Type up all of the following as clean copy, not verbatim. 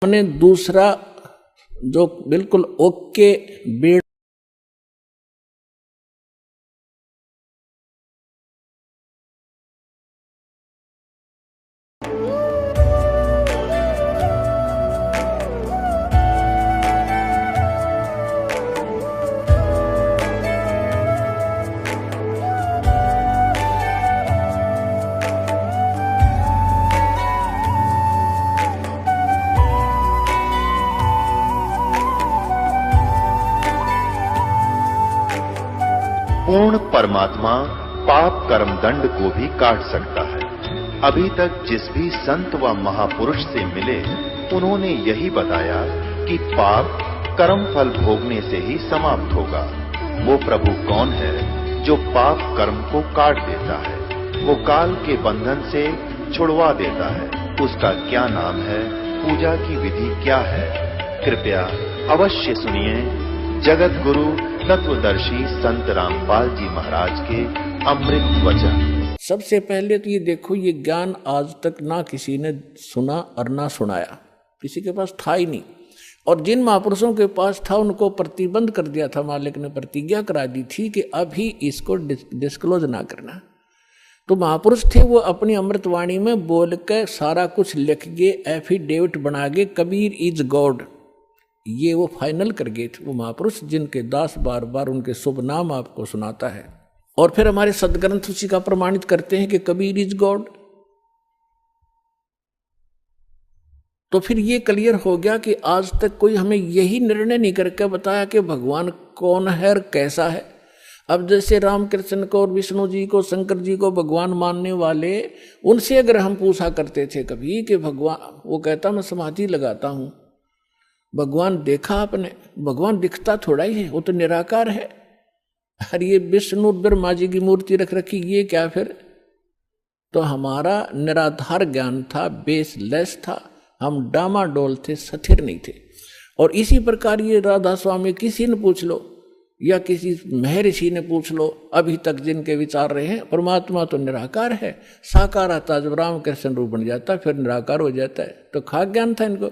हमने दूसरा जो बिल्कुल ओके बेड पूर्ण परमात्मा पाप कर्म दंड को भी काट सकता है। अभी तक जिस भी संत व महापुरुष से मिले उन्होंने यही बताया कि पाप कर्म फल भोगने से ही समाप्त होगा। वो प्रभु कौन है जो पाप कर्म को काट देता है, वो काल के बंधन से छुड़वा देता है। उसका क्या नाम है, पूजा की विधि क्या है? कृपया अवश्य सुनिए जगत गुरु तत्वदर्शी संत रामपाल जी महाराज के अमृत वचन। सबसे पहले तो ये देखो, ये ज्ञान आज तक ना किसी ने सुना और ना सुनाया, किसी के पास था ही नहीं। और जिन महापुरुषों के पास था उनको प्रतिबंध कर दिया था, मालिक ने प्रतिज्ञा करा दी थी कि अभी इसको डिस्क्लोज ना करना। तो महापुरुष थे, वो अपनी अमृतवाणी में बोल के सारा कुछ लिख के एफिडेविट बना के कबीर इज गॉड, ये वो फाइनल कर गए थे वो महापुरुष, जिनके दास बार बार उनके शुभ नाम आपको सुनाता है। और फिर हमारे सदग्रंथ उसी का प्रमाणित करते हैं कि कबीर इज गॉड। तो फिर ये क्लियर हो गया कि आज तक कोई हमें यही निर्णय नहीं करके बताया कि भगवान कौन है और कैसा है। अब जैसे रामकृष्ण को और विष्णु जी को, शंकर जी को भगवान मानने वाले, उनसे अगर हम पूछा करते थे कभी कि भगवान, वो कहता मैं समाधि लगाता हूं, भगवान देखा आपने? भगवान दिखता थोड़ा ही है, वो तो निराकार है। अरे ये विष्णु ब्रह्मा जी की मूर्ति रख रखी, ये क्या फिर? तो हमारा निराधार ज्ञान था, बेसलेस था, हम डामाडोल थे, स्थिर नहीं थे। और इसी प्रकार ये राधा स्वामी किसी ने पूछ लो या किसी महर्षि ने पूछ लो, अभी तक जिनके विचार रहे हैं, परमात्मा तो निराकार है। साकार आता जब रामकृष्ण रूप बन जाता फिर निराकार हो जाता है। तो खाक ज्ञान था इनको।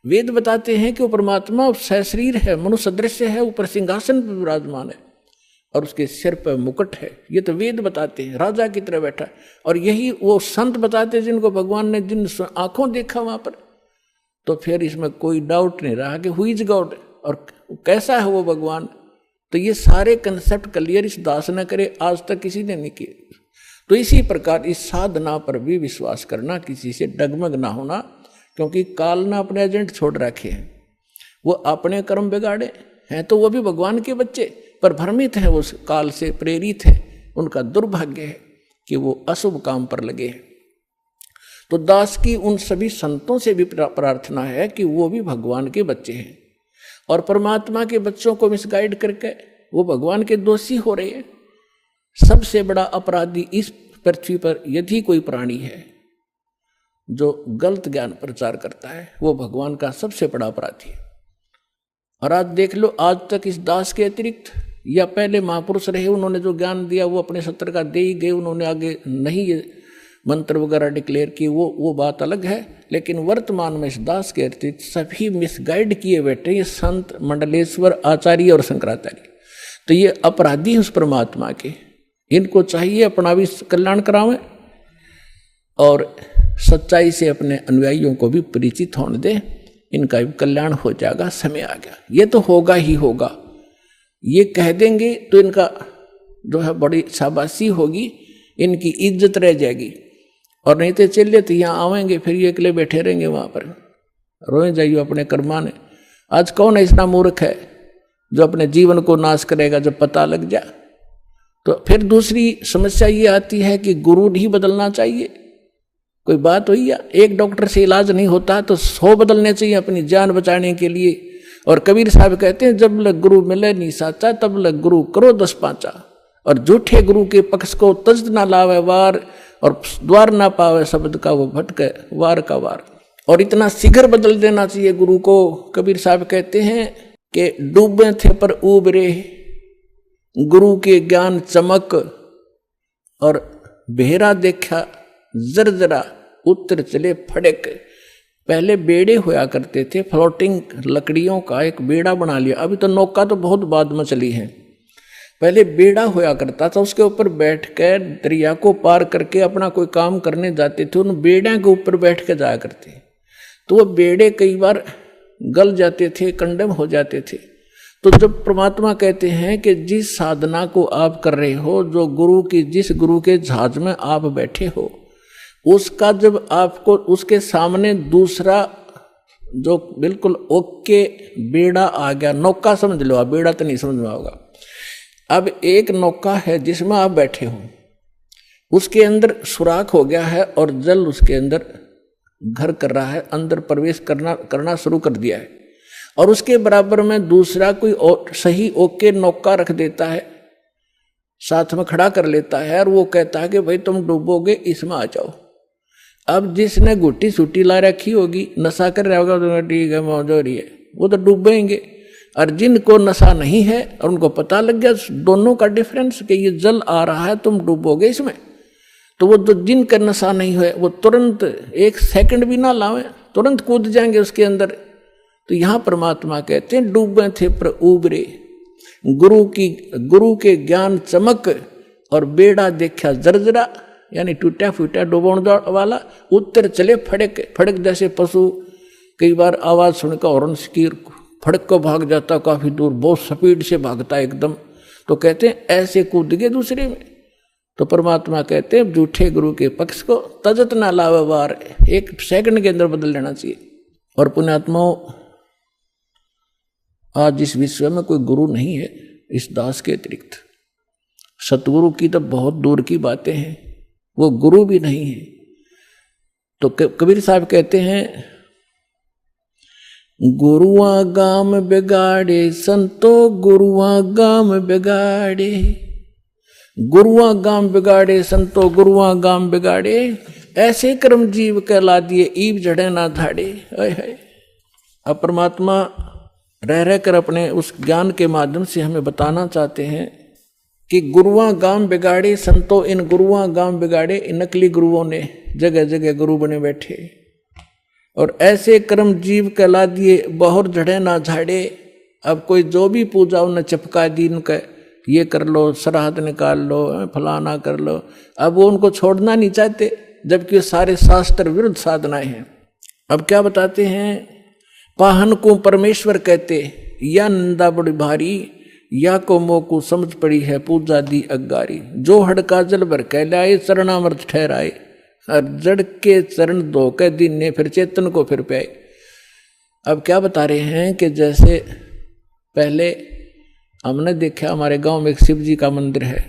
वेद बताते हैं कि वो परमात्मा सशरीर है, मनुष्य दृश्य है, ऊपर सिंहासन पर विराजमान है और उसके सिर पर मुकुट है। ये तो वेद बताते हैं, राजा की तरह बैठा। और यही वो संत बताते हैं जिनको भगवान ने जिन आंखों देखा वहां पर। तो फिर इसमें कोई डाउट नहीं रहा कि हु इज गॉड और कैसा है वो भगवान। तो ये सारे कंसेप्ट क्लियर इस दास ने करे, आज तक किसी ने नहीं किए। तो इसी प्रकार इस साधना पर भी विश्वास करना, किसी से डगमग ना होना, क्योंकि काल ने अपने एजेंट छोड़ रखे हैं। वो अपने कर्म बिगाड़े हैं तो वो भी भगवान के बच्चे, पर भ्रमित हैं, उस काल से प्रेरित हैं। उनका दुर्भाग्य है कि वो अशुभ काम पर लगे हैं। तो दास की उन सभी संतों से भी प्रार्थना है कि वो भी भगवान के बच्चे हैं और परमात्मा के बच्चों को मिसगाइड करके वो भगवान के दोषी हो रहे हैं। सबसे बड़ा अपराधी इस पृथ्वी पर यदि कोई प्राणी है जो गलत ज्ञान प्रचार करता है, वो भगवान का सबसे बड़ा अपराधी है। और आज देख लो, आज तक इस दास के अतिरिक्त या पहले महापुरुष रहे, उन्होंने जो ज्ञान दिया वो अपने सत्र का दे ही गए, उन्होंने आगे नहीं ये मंत्र वगैरह डिक्लेयर किए, वो बात अलग है। लेकिन वर्तमान में इस दास के अतिरिक्त सभी मिसगाइड किए बैठे ये संत, मंडलेश्वर, आचार्य और शंकराचार्य। तो ये अपराधी उस परमात्मा के, इनको चाहिए अपना भी कल्याण करावें और सच्चाई से अपने अनुयायियों को भी परिचित होने दें। इनका भी कल्याण हो जाएगा, समय आ गया, ये तो होगा ही होगा। ये कह देंगे तो इनका जो है बड़ी शाबाशी होगी, इनकी इज्जत रह जाएगी। और नहीं तो चलिए तो यहाँ आवेंगे, फिर ये अकेले बैठे रहेंगे वहाँ पर, रोए जाइए अपने कर्माने। आज कौन ऐसा मूर्ख है जो अपने जीवन को नाश करेगा जब पता लग जाए? तो फिर दूसरी समस्या ये आती है कि गुरु नहीं बदलना चाहिए। कोई बात हुई या एक डॉक्टर से इलाज नहीं होता तो 100 बदलने चाहिए अपनी जान बचाने के लिए। और कबीर साहब कहते हैं, जब लग गुरु मिले नहीं साचा, तब लग गुरु करो 10 पांचा। और झूठे गुरु के पक्ष को तज ना लावे वार, और द्वार ना पावे शब्द का वो भटके वार का वार। और इतना शीघ्र बदल देना चाहिए गुरु को। कबीर साहब कहते हैं कि डूबे थे पर उबरे, गुरु के ज्ञान चमक, और बेहरा देखा जरजरा, उत्तर चले फड़क। पहले बेड़े होया करते थे, फ्लोटिंग लकड़ियों का एक बेड़ा बना लिया। अभी तो नौका तो बहुत बाद में चली है, पहले बेड़ा होया करता था, उसके ऊपर बैठकर दरिया को पार करके अपना कोई काम करने जाते थे, उन बेड़ों के ऊपर बैठ के जाया करते। तो वो बेड़े कई बार गल जाते थे, कंडम हो जाते थे। तो जब परमात्मा कहते हैं कि जिस साधना को आप कर रहे हो, जो गुरु की, जिस गुरु के जहाज में आप बैठे हो, उसका जब आपको उसके सामने दूसरा जो बिल्कुल ओके बेड़ा आ गया, नौका समझ लो आप, बेड़ा तो नहीं समझ में होगा। अब एक नौका है जिसमें आप बैठे हो, उसके अंदर सुराख हो गया है और जल उसके अंदर घर कर रहा है, अंदर प्रवेश करना शुरू कर दिया है, और उसके बराबर में दूसरा कोई सही ओके नौका रख देता है, साथ में खड़ा कर लेता है, और वो कहता है कि भाई तुम डूबोगे, इसमें आ जाओ। अब जिसने गुट्टी सूटी ला रखी होगी, नशा कर रहा होगा, तो ठीक है मौज हो रही है, वो तो डूबेंगे। और जिनको नशा नहीं है और उनको पता लग गया दोनों का डिफरेंस कि ये जल आ रहा है, तुम डूबोगे इसमें, तो वो जो जिनका नशा नहीं है वो तुरंत एक सेकंड भी ना लावे, तुरंत कूद जाएंगे उसके अंदर। तो यहाँ परमात्मा कहते हैं डूबे थे पर उबरे, गुरु के ज्ञान चमक और बेड़ा देखा जर्जरा, यानी टूटा फूटा डूबण वाला, उत्तर चले फड़क फड़क, जैसे पशु कई बार आवाज सुनकर हॉर्न की फड़क को भाग जाता, काफी दूर बहुत स्पीड से भागता एकदम, तो कहते हैं ऐसे कूद गए दूसरे में। तो परमात्मा कहते हैं झूठे गुरु के पक्ष को तजत ना लावे बार, एक सेकंड के अंदर बदल लेना चाहिए। और पुण्यात्माओं, आज इस विश्व में कोई गुरु नहीं है इस दास के अतिरिक्त। सतगुरु की तो बहुत दूर की बातें हैं, वो गुरु भी नहीं है। तो कबीर साहब कहते हैं, गुरुआ गाम बिगाड़े संतो, गुरुआ गाम बिगाड़े, गुरुआ गाम बिगाड़े संतो, गुरुआ गाम बिगाड़े, ऐसे कर्म जीव कहला दिए, ईब जड़े ना धाड़े। अब परमात्मा रह रहकर अपने उस ज्ञान के माध्यम से हमें बताना चाहते हैं कि गुरुआ गाम बिगाड़े संतो, इन गुरुआ गाम बिगाड़े, इन नकली गुरुओं ने जगह जगह गुरु बने बैठे, और ऐसे कर्म जीव कहला दिए, बहुर झड़े ना झाड़े। अब कोई जो भी पूजा उन्हें चिपका दी, इनका ये कर लो, श्राद्ध निकाल लो, फलाना कर लो, अब वो उनको छोड़ना नहीं चाहते, जबकि सारे शास्त्र विरुद्ध साधनाएं हैं। अब क्या बताते हैं, पाहन को परमेश्वर कहते, या निंदा बड़ी भारी, या को मोकू समझ पड़ी है पूजा दी अगारी, जो हड़का जल भर कह लाए, चरणामृत ठहराए, और जड़ के चरण धो के दिन ने फिर चेतन को फिर पाए। अब क्या बता रहे हैं कि जैसे पहले हमने देखा हमारे गांव में एक शिव जी का मंदिर है,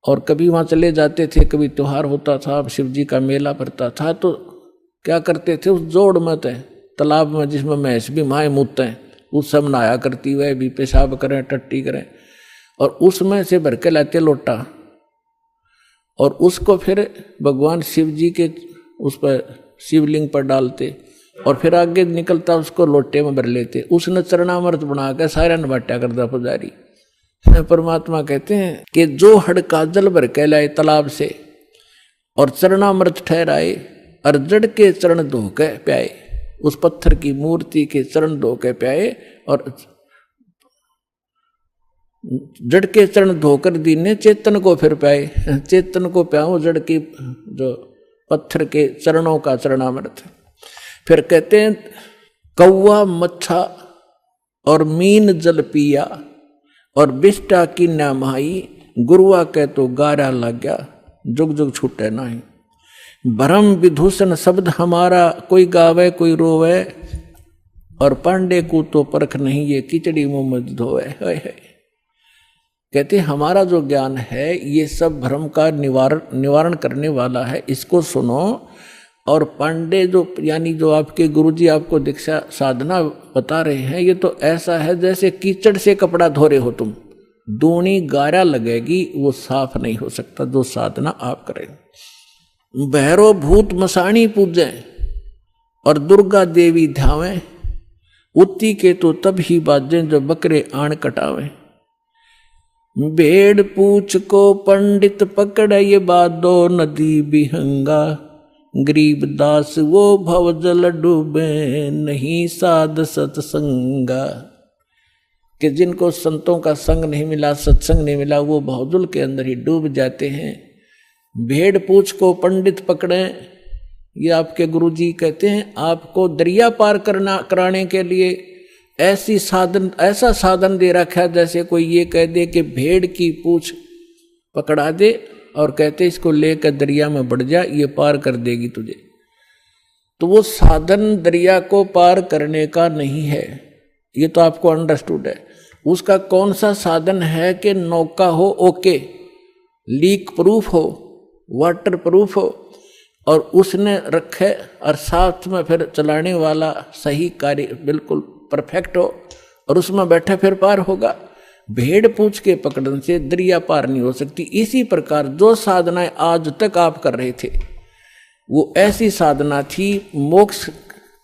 और कभी वहां चले जाते थे, कभी त्योहार होता था, शिव जी का मेला पड़ता था, तो क्या करते थे, उस जोड़ में तालाब में जिसमें भैंस भी माए मूतते हैं, उस सब नहाया करती, वह भी पेशाब करें, टट्टी करें, और उसमें से भर के लाते लोटा, और उसको फिर भगवान शिव जी के उस पर शिवलिंग पर डालते, और फिर आगे निकलता उसको लोटे में भर लेते। उसने चरणामृत बना कर सारा नबाटा करता पुजारी। परमात्मा कहते हैं कि जो हड़का जल भर के लाए तालाब से, और चरणामृत ठहराए, और जड़ के चरण धो के प्याए, उस पत्थर की मूर्ति के चरण धो के प्याए, और जड़ के चरण धोकर दीने चेतन को फिर पाए, चेतन को प्याओ जड़ की जो पत्थर के चरणों का चरणामृत। फिर कहते हैं कौवा मच्छा और मीन जल पिया, और बिष्टा की नामाई, गुरुआ कह तो गारा लग गया, जुग जुग छूटे नहीं। भरम विभूषण शब्द हमारा, कोई गावे कोई रोवे, और पांडे को तो परख नहीं, ये किचड़ी मुंह में धोवे। कहते हमारा जो ज्ञान है ये सब भ्रम का निवारण करने वाला है, इसको सुनो। और पांडे जो यानी जो आपके गुरुजी आपको दीक्षा साधना बता रहे हैं, ये तो ऐसा है जैसे कीचड़ से कपड़ा धो रहे हो तुम, दूनी गारा लगेगी, वो साफ नहीं हो सकता जो साधना आप करें। भैरो भूत मसाणी पूजें और दुर्गा देवी ध्यावें, उत्ती के तो तब ही बाजें जो बकरे आण कटावें। भेड़ पूछ को पंडित पकड़, ये बादो नदी बिहंगा, गरीबदास वो भवजल डूबे नहीं साध सत्संगा, कि जिनको संतों का संग नहीं मिला, सत्संग नहीं मिला, वो भवजल के अंदर ही डूब जाते हैं। भेड़ पूछ को पंडित पकड़े, ये आपके गुरुजी कहते हैं। आपको दरिया पार कराने के लिए ऐसा साधन दे रखा है, जैसे कोई ये कह दे कि भेड़ की पूछ पकड़ा दे और कहते इसको लेकर दरिया में बढ़ जा, ये पार कर देगी तुझे। तो वो साधन दरिया को पार करने का नहीं है, ये तो आपको अंडरस्टूड है। उसका कौन सा साधन है कि नौका हो ओके, लीक प्रूफ हो, वाटर प्रूफ हो, और उसने रखे और साथ में फिर चलाने वाला सही कार्य बिल्कुल परफेक्ट हो, और उसमें बैठे फिर पार होगा। भेड़ पूछ के पकड़ने से दरिया पार नहीं हो सकती। इसी प्रकार जो साधनाएं आज तक आप कर रहे थे वो ऐसी साधना थी, मोक्ष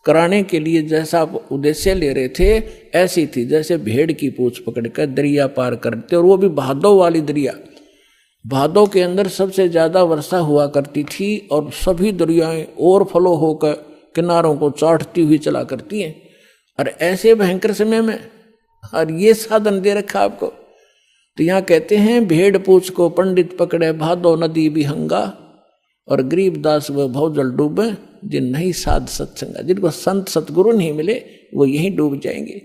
कराने के लिए जैसा आप उद्देश्य ले रहे थे ऐसी थी, जैसे भेड़ की पूछ पकड़कर दरिया पार करते, और वो भी भादो वाली दरिया। भादो के अंदर सबसे ज्यादा वर्षा हुआ करती थी और सभी दरियाएं ओवरफ्लो होकर किनारों को चाटती हुई चला करती हैं। और ऐसे भयंकर समय में और ये साधन दे रखा आपको। तो यहाँ कहते हैं भेड़ पूछ को पंडित पकड़े भादो नदी विहंगा, और गरीबदास व भवजल डूबे जिन नहीं साध सत्संगा। जिनको संत सतगुरु नहीं मिले वो यहीं डूब जाएंगे।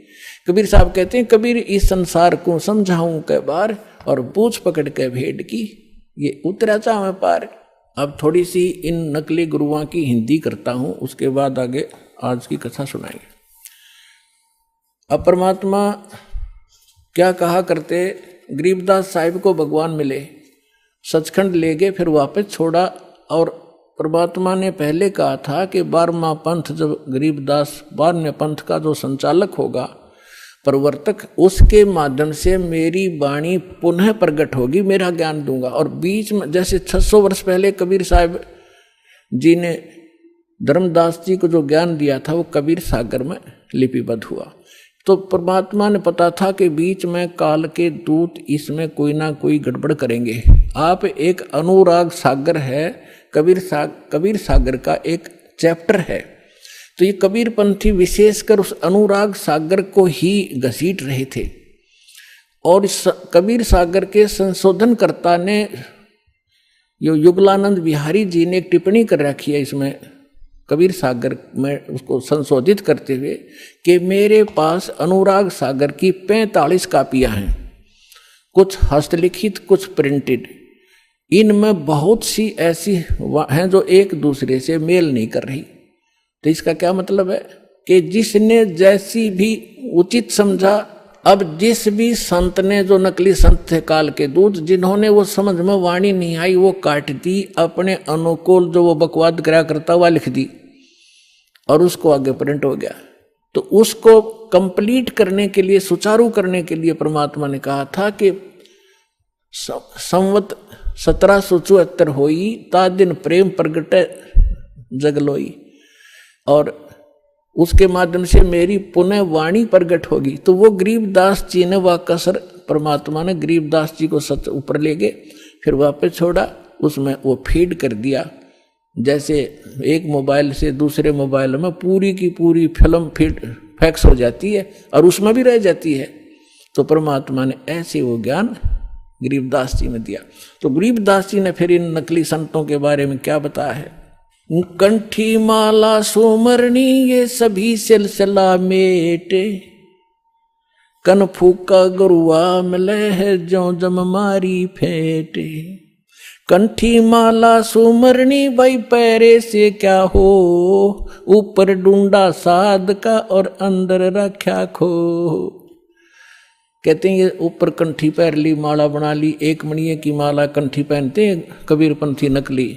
कबीर साहब कहते हैं कबीर इस संसार को समझाऊं कै बार, और पूछ पकड़ के भेड़ की ये उतरा चाहे पार। अब थोड़ी सी इन नकली गुरुओं की हिंदी करता हूं, उसके बाद आगे आज की कथा सुनाएंगे। अब परमात्मा क्या कहा करते, गरीबदास साहिब को भगवान मिले, सचखंड ले गए, फिर वापस छोड़ा। और परमात्मा ने पहले कहा था कि 12वां पंथ जब गरीबदास 12वें पंथ का जो संचालक होगा, प्रवर्तक, उसके माध्यम से मेरी वाणी पुनः प्रकट होगी, मेरा ज्ञान दूंगा। और बीच में जैसे 600 वर्ष पहले कबीर साहब जी ने धर्मदास जी को जो ज्ञान दिया था वो कबीर सागर में लिपिबद्ध हुआ। तो परमात्मा ने पता था कि बीच में काल के दूत इसमें कोई ना कोई गड़बड़ करेंगे। आप एक अनुराग सागर है, कबीर सागर का एक चैप्टर है। तो ये कबीर पंथी विशेषकर उस अनुराग सागर को ही घसीट रहे थे। और कबीर सागर के संशोधनकर्ता ने यो युगलानंद बिहारी जी ने एक टिप्पणी कर रखी है इसमें कबीर सागर में, उसको संशोधित करते हुए कि मेरे पास अनुराग सागर की 45 कापियां हैं, कुछ हस्तलिखित कुछ प्रिंटेड। इनमें बहुत सी ऐसी हैं जो एक दूसरे से मेल नहीं कर रही। तो इसका क्या मतलब है कि जिसने जैसी भी उचित समझा, अब जिस भी संत ने, जो नकली संत थे काल के दूत, जिन्होंने वो समझ में वाणी नहीं आई वो काट दी, अपने अनुकूल जो वो बकवाद करा करता हुआ लिख दी और उसको आगे प्रिंट हो गया। तो उसको कंप्लीट करने के लिए, सुचारू करने के लिए परमात्मा ने कहा था कि संवत 1774 होई ता दिन प्रेम प्रगटे जगलोई, और उसके माध्यम से मेरी पुनः वाणी प्रगट होगी। तो वो गरीबदास जी ने वह कसर, परमात्मा ने गरीबदास जी को सच ऊपर ले गए, फिर वापस छोड़ा, उसमें वो फीड कर दिया। जैसे एक मोबाइल से दूसरे मोबाइल में पूरी की पूरी फिल्म फीड फैक्स हो जाती है और उसमें भी रह जाती है। तो परमात्मा ने ऐसे वो ज्ञान गरीबदास जी में दिया। तो गरीबदास जी ने फिर इन नकली संतों के बारे में क्या बताया है, कंठी माला सुमरनी ये सभी सिलसिला मेटे, कन फूका गुरुआ मिले है जो जम मारी फेटे। कंठी माला सुमरनी भाई पैरे से क्या हो, ऊपर डूंडा साध का और अंदर रख्या खो। कहते हैं ये ऊपर कंठी पैर ली, माला बना ली, एक मणिये की माला कंठी पहनते हैं कबीरपंथी नकली।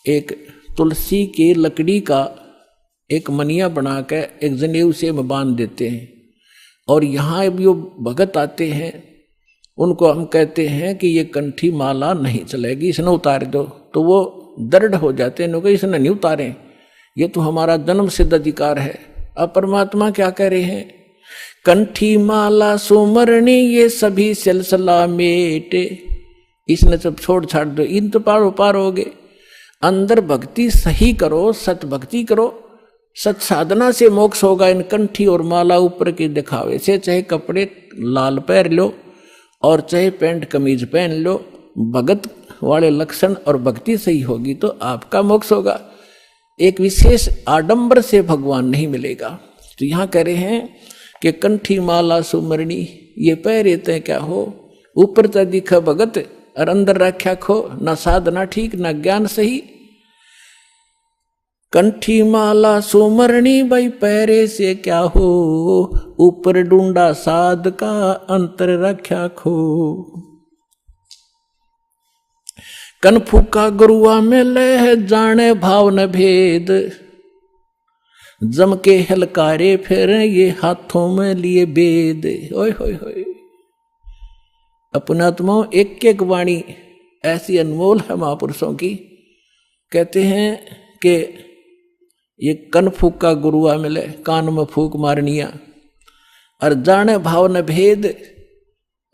एक तुलसी की लकड़ी का एक मनिया बना के एक जनेऊ से में बांध देते हैं। और यहाँ जो भगत आते हैं उनको हम कहते हैं कि ये कंठी माला नहीं चलेगी, इसने उतार दो। तो वो दृढ़ हो जाते हैं, कि इसने नहीं उतारे, ये तो हमारा जन्म सिद्ध अधिकार है। अब परमात्मा क्या कह रहे हैं, कंठी माला सुमरणी ये सभी सिलसिला मेटे, इसने सब छोड़ छाड़ दो, इन तो पार हो गए। अंदर भक्ति सही करो, सत भक्ति करो, सत साधना से मोक्ष होगा। इन कंठी और माला ऊपर की दिखावे से, चाहे कपड़े लाल पहन लो और चाहे पैंट कमीज पहन लो, भगत वाले लक्षण और भक्ति सही होगी तो आपका मोक्ष होगा। एक विशेष आडंबर से भगवान नहीं मिलेगा। तो यहाँ कह रहे हैं कि कंठी माला सुमरणी ये पहरे ते क्या हो, ऊपर तो दिखा भगत और अंदर रख्या खो, न साधना ठीक न ज्ञान सही। कंठी माला सुमरणी भाई पहरे से क्या हो, ऊपर ढूंढा साध का अंतर रख्या खो। कन फूका गुरुआ में लह जाने भाव न भेद, जम के हलकारे फिर ये हाथों में लिए बेद। ओए होए होए, अपनात्माओं एक एक वाणी ऐसी अनमोल है महापुरुषों की। कहते हैं कि ये कन फूका गुरुआ मिले, कान में फूक मारनिया और जाने भाव न भेद।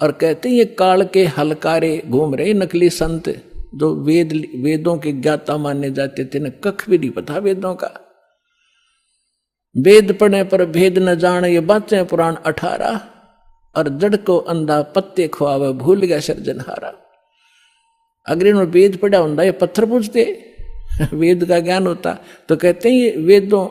और कहते हैं ये काल के हलकारे घूम रहे नकली संत जो वेदों के ज्ञाता माने जाते थे, न कख भी नहीं पता वेदों का। वेद पढ़ने पर भेद न जाने ये बातें पुराण 18, और जड़ को अंधा पत्ते खुआवे भूल गया सृजनहारा। अगर इन्होंने वेद पढ़ा होता ये पत्थर पूछते, वेद का ज्ञान होता। तो कहते हैं ये वेदों,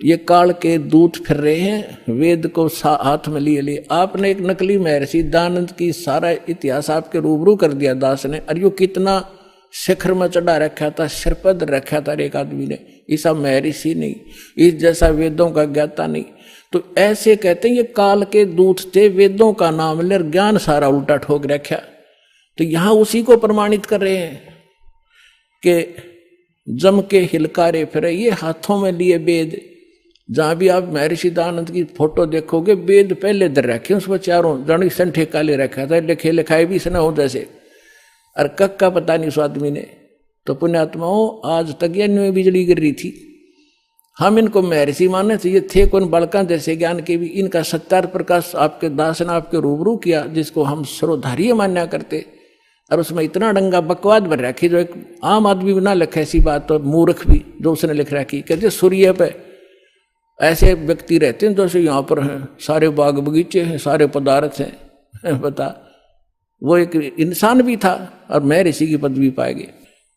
ये काल के दूत फिर रहे हैं, वेद को हाथ में लिए लिए। आपने एक नकली महर्षि दानंद की सारा इतिहास आपके रूबरू कर दिया दास ने, और यो कितना शिखर में चढ़ा रखा था, सिरपद रखा था एक आदमी ने। ऐसा महर्षि नहीं, इस जैसा वेदों का ज्ञाता नहीं। तो ऐसे कहते हैं ये काल के दूत थे, वेदों का नाम ले ज्ञान सारा उल्टा ठोक रखा। तो यहां उसी को प्रमाणित कर रहे हैं कि जम के हिलकारे फिरे ये हाथों में लिए वेद। जहां भी आप महर्षि दानंद की फोटो देखोगे, वेद पहले दर रखे, उसमें चारों जन संठे काले रखा था, लिखे लिखाए भी सना हो जैसे, और कक का पता नहीं उस आदमी ने। तो पुण्यात्माओं आज तक ये न्यू बिजली गिर रही थी। हम इनको महर्षि माने थे, ये थे कौन बालका जैसे ज्ञान के भी। इनका सत्यार प्रकाश आपके दास ने आपके रूबरू किया, जिसको हम सर्वधारीय मान्या करते, और उसमें इतना डंगा बकवाद भर रखी जो एक आम आदमी भी ना लिखे ऐसी बात, और मूर्ख भी जो उसने लिख रखी। कहते सूर्य पे ऐसे व्यक्ति रहते हैं जैसे यहाँ पर हैं, सारे बाग बगीचे हैं, सारे पदार्थ हैं, बता। वो एक इंसान भी था और महर्षि की पदवी पाएगी।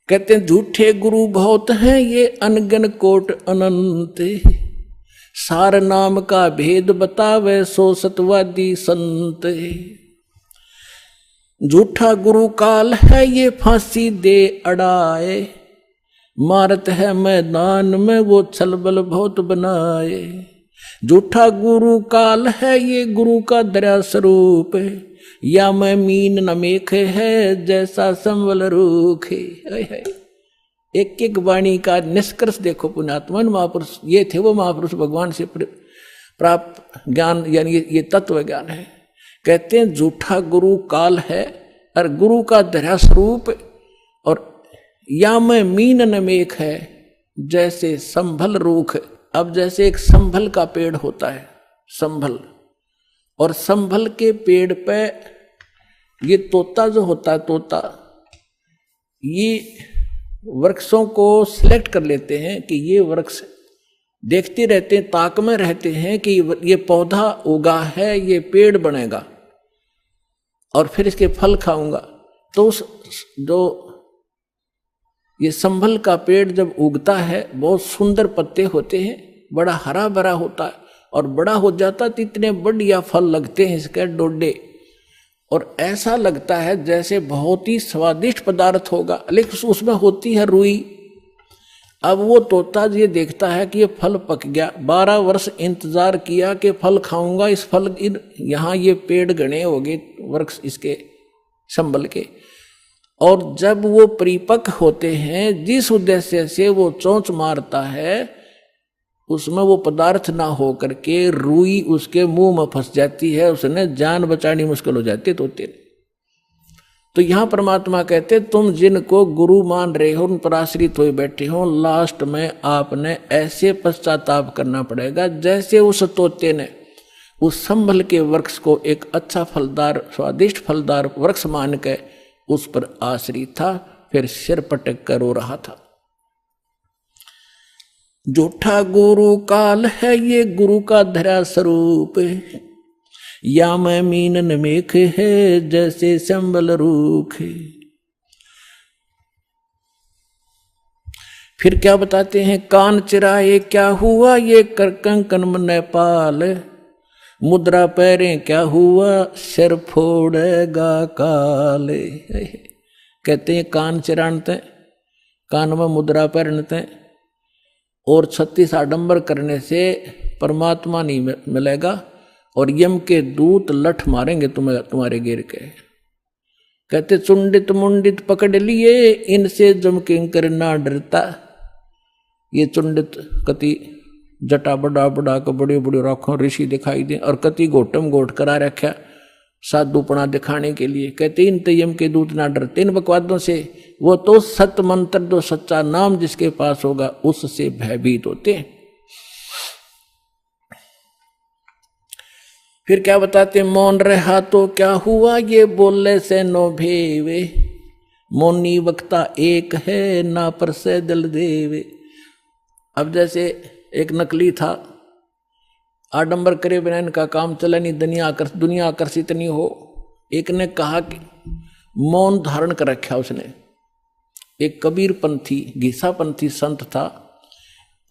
कहते हैं झूठे गुरु बहुत हैं ये अनगन कोट अनंत, सार नाम का भेद बतावे सो सतवादी संत। झूठा गुरु काल है ये फांसी दे अड़ाए, मारत है मैदान में वो छलबल बहुत बनाए। झूठा गुरु काल है ये गुरु का दया स्वरूप, या मैं मीन न मेख है जैसा संवल रूख है। एक एक वाणी का निष्कर्ष देखो पुण्यात्मा। महापुरुष ये थे, वो महापुरुष भगवान से प्राप्त ज्ञान, यानी ये तत्व ज्ञान है। कहते हैं झूठा गुरु काल है और गुरु का दया स्वरूप, और या मैं मीन न मेख है जैसे संभल रूख। अब जैसे एक संभल का पेड़ होता है, संभल, और संभल के पेड़ पे ये तोता जो होता है, तोता ये वृक्षों को सिलेक्ट कर लेते हैं कि ये वृक्ष, देखते रहते हैं, ताक में रहते हैं कि ये पौधा उगा है, ये पेड़ बनेगा और फिर इसके फल खाऊंगा। तो उस जो ये संभल का पेड़ जब उगता है, बहुत सुंदर पत्ते होते हैं, बड़ा हरा भरा होता है, और बड़ा हो जाता तो इतने बढ़िया फल लगते हैं इसके डोडे, और ऐसा लगता है जैसे बहुत ही स्वादिष्ट पदार्थ होगा, लेकिन उसमें होती है रुई। अब वो तोता ये देखता है कि ये फल पक गया, 12 वर्ष इंतजार किया कि फल खाऊंगा, इस फल यहाँ ये पेड़ गणे हो गए वृक्ष इसके संभल के, और जब वो परिपक्व होते हैं, जिस उद्देश्य से वो चोंच मारता है, उसमें वो पदार्थ ना हो करके रुई उसके मुंह में फंस जाती है, उसने जान बचानी मुश्किल हो जाती है तोते। तो यहां परमात्मा कहते तुम जिनको गुरु मान रहे हो, उन पर आश्रित हुए बैठे हो, लास्ट में आपने ऐसे पश्चाताप करना पड़ेगा जैसे उस तोते ने उस संभल के वृक्ष को एक अच्छा फलदार, स्वादिष्ट फलदार वृक्ष मान के उस पर आश्रित था, फिर सिर पटक कर रो रहा था। झूठा गुरु काल है ये गुरु का धरा स्वरूप, या मैं मीनन मेख है जैसे संबल रूख। फिर क्या बताते हैं, कान चिराए क्या हुआ ये कर कंकन मन पाल, मुद्रा पैरें क्या हुआ सिर फोड़ेगा काले। कहते हैं कान चिरानते, कान में मुद्रा पहनते और 36 आडंबर करने से परमात्मा नहीं मिलेगा और यम के दूत लठ मारेंगे तुम्हें तुम्हारे गिर के। कहते चुंडित मुंडित पकड़ लिए इनसे जम किंकर ना डरता। ये चुंडित कति जटा बड़ा बड़ा को बड़ी बड़ी राखों ऋषि दिखाई दे और कति गोटम गोट करा रखा साधुपना दिखाने के लिए। कहते इन यम के दूत ना डरते इन बकवादों से, वो तो सत मंत्र जो सच्चा नाम जिसके पास होगा उससे भयभीत होते हैं। फिर क्या बताते, मौन रहा तो क्या हुआ ये बोले से नो भेवे, मौनी वक्ता एक है ना पर से दिल देवे। अब जैसे एक नकली था, आडंबर करे बिना इनका काम चला नहीं, दुनिया आकर्षित नहीं हो। एक ने कहा कि मौन धारण कर रखा उसने। एक कबीर पंथी घीसा पंथी संत था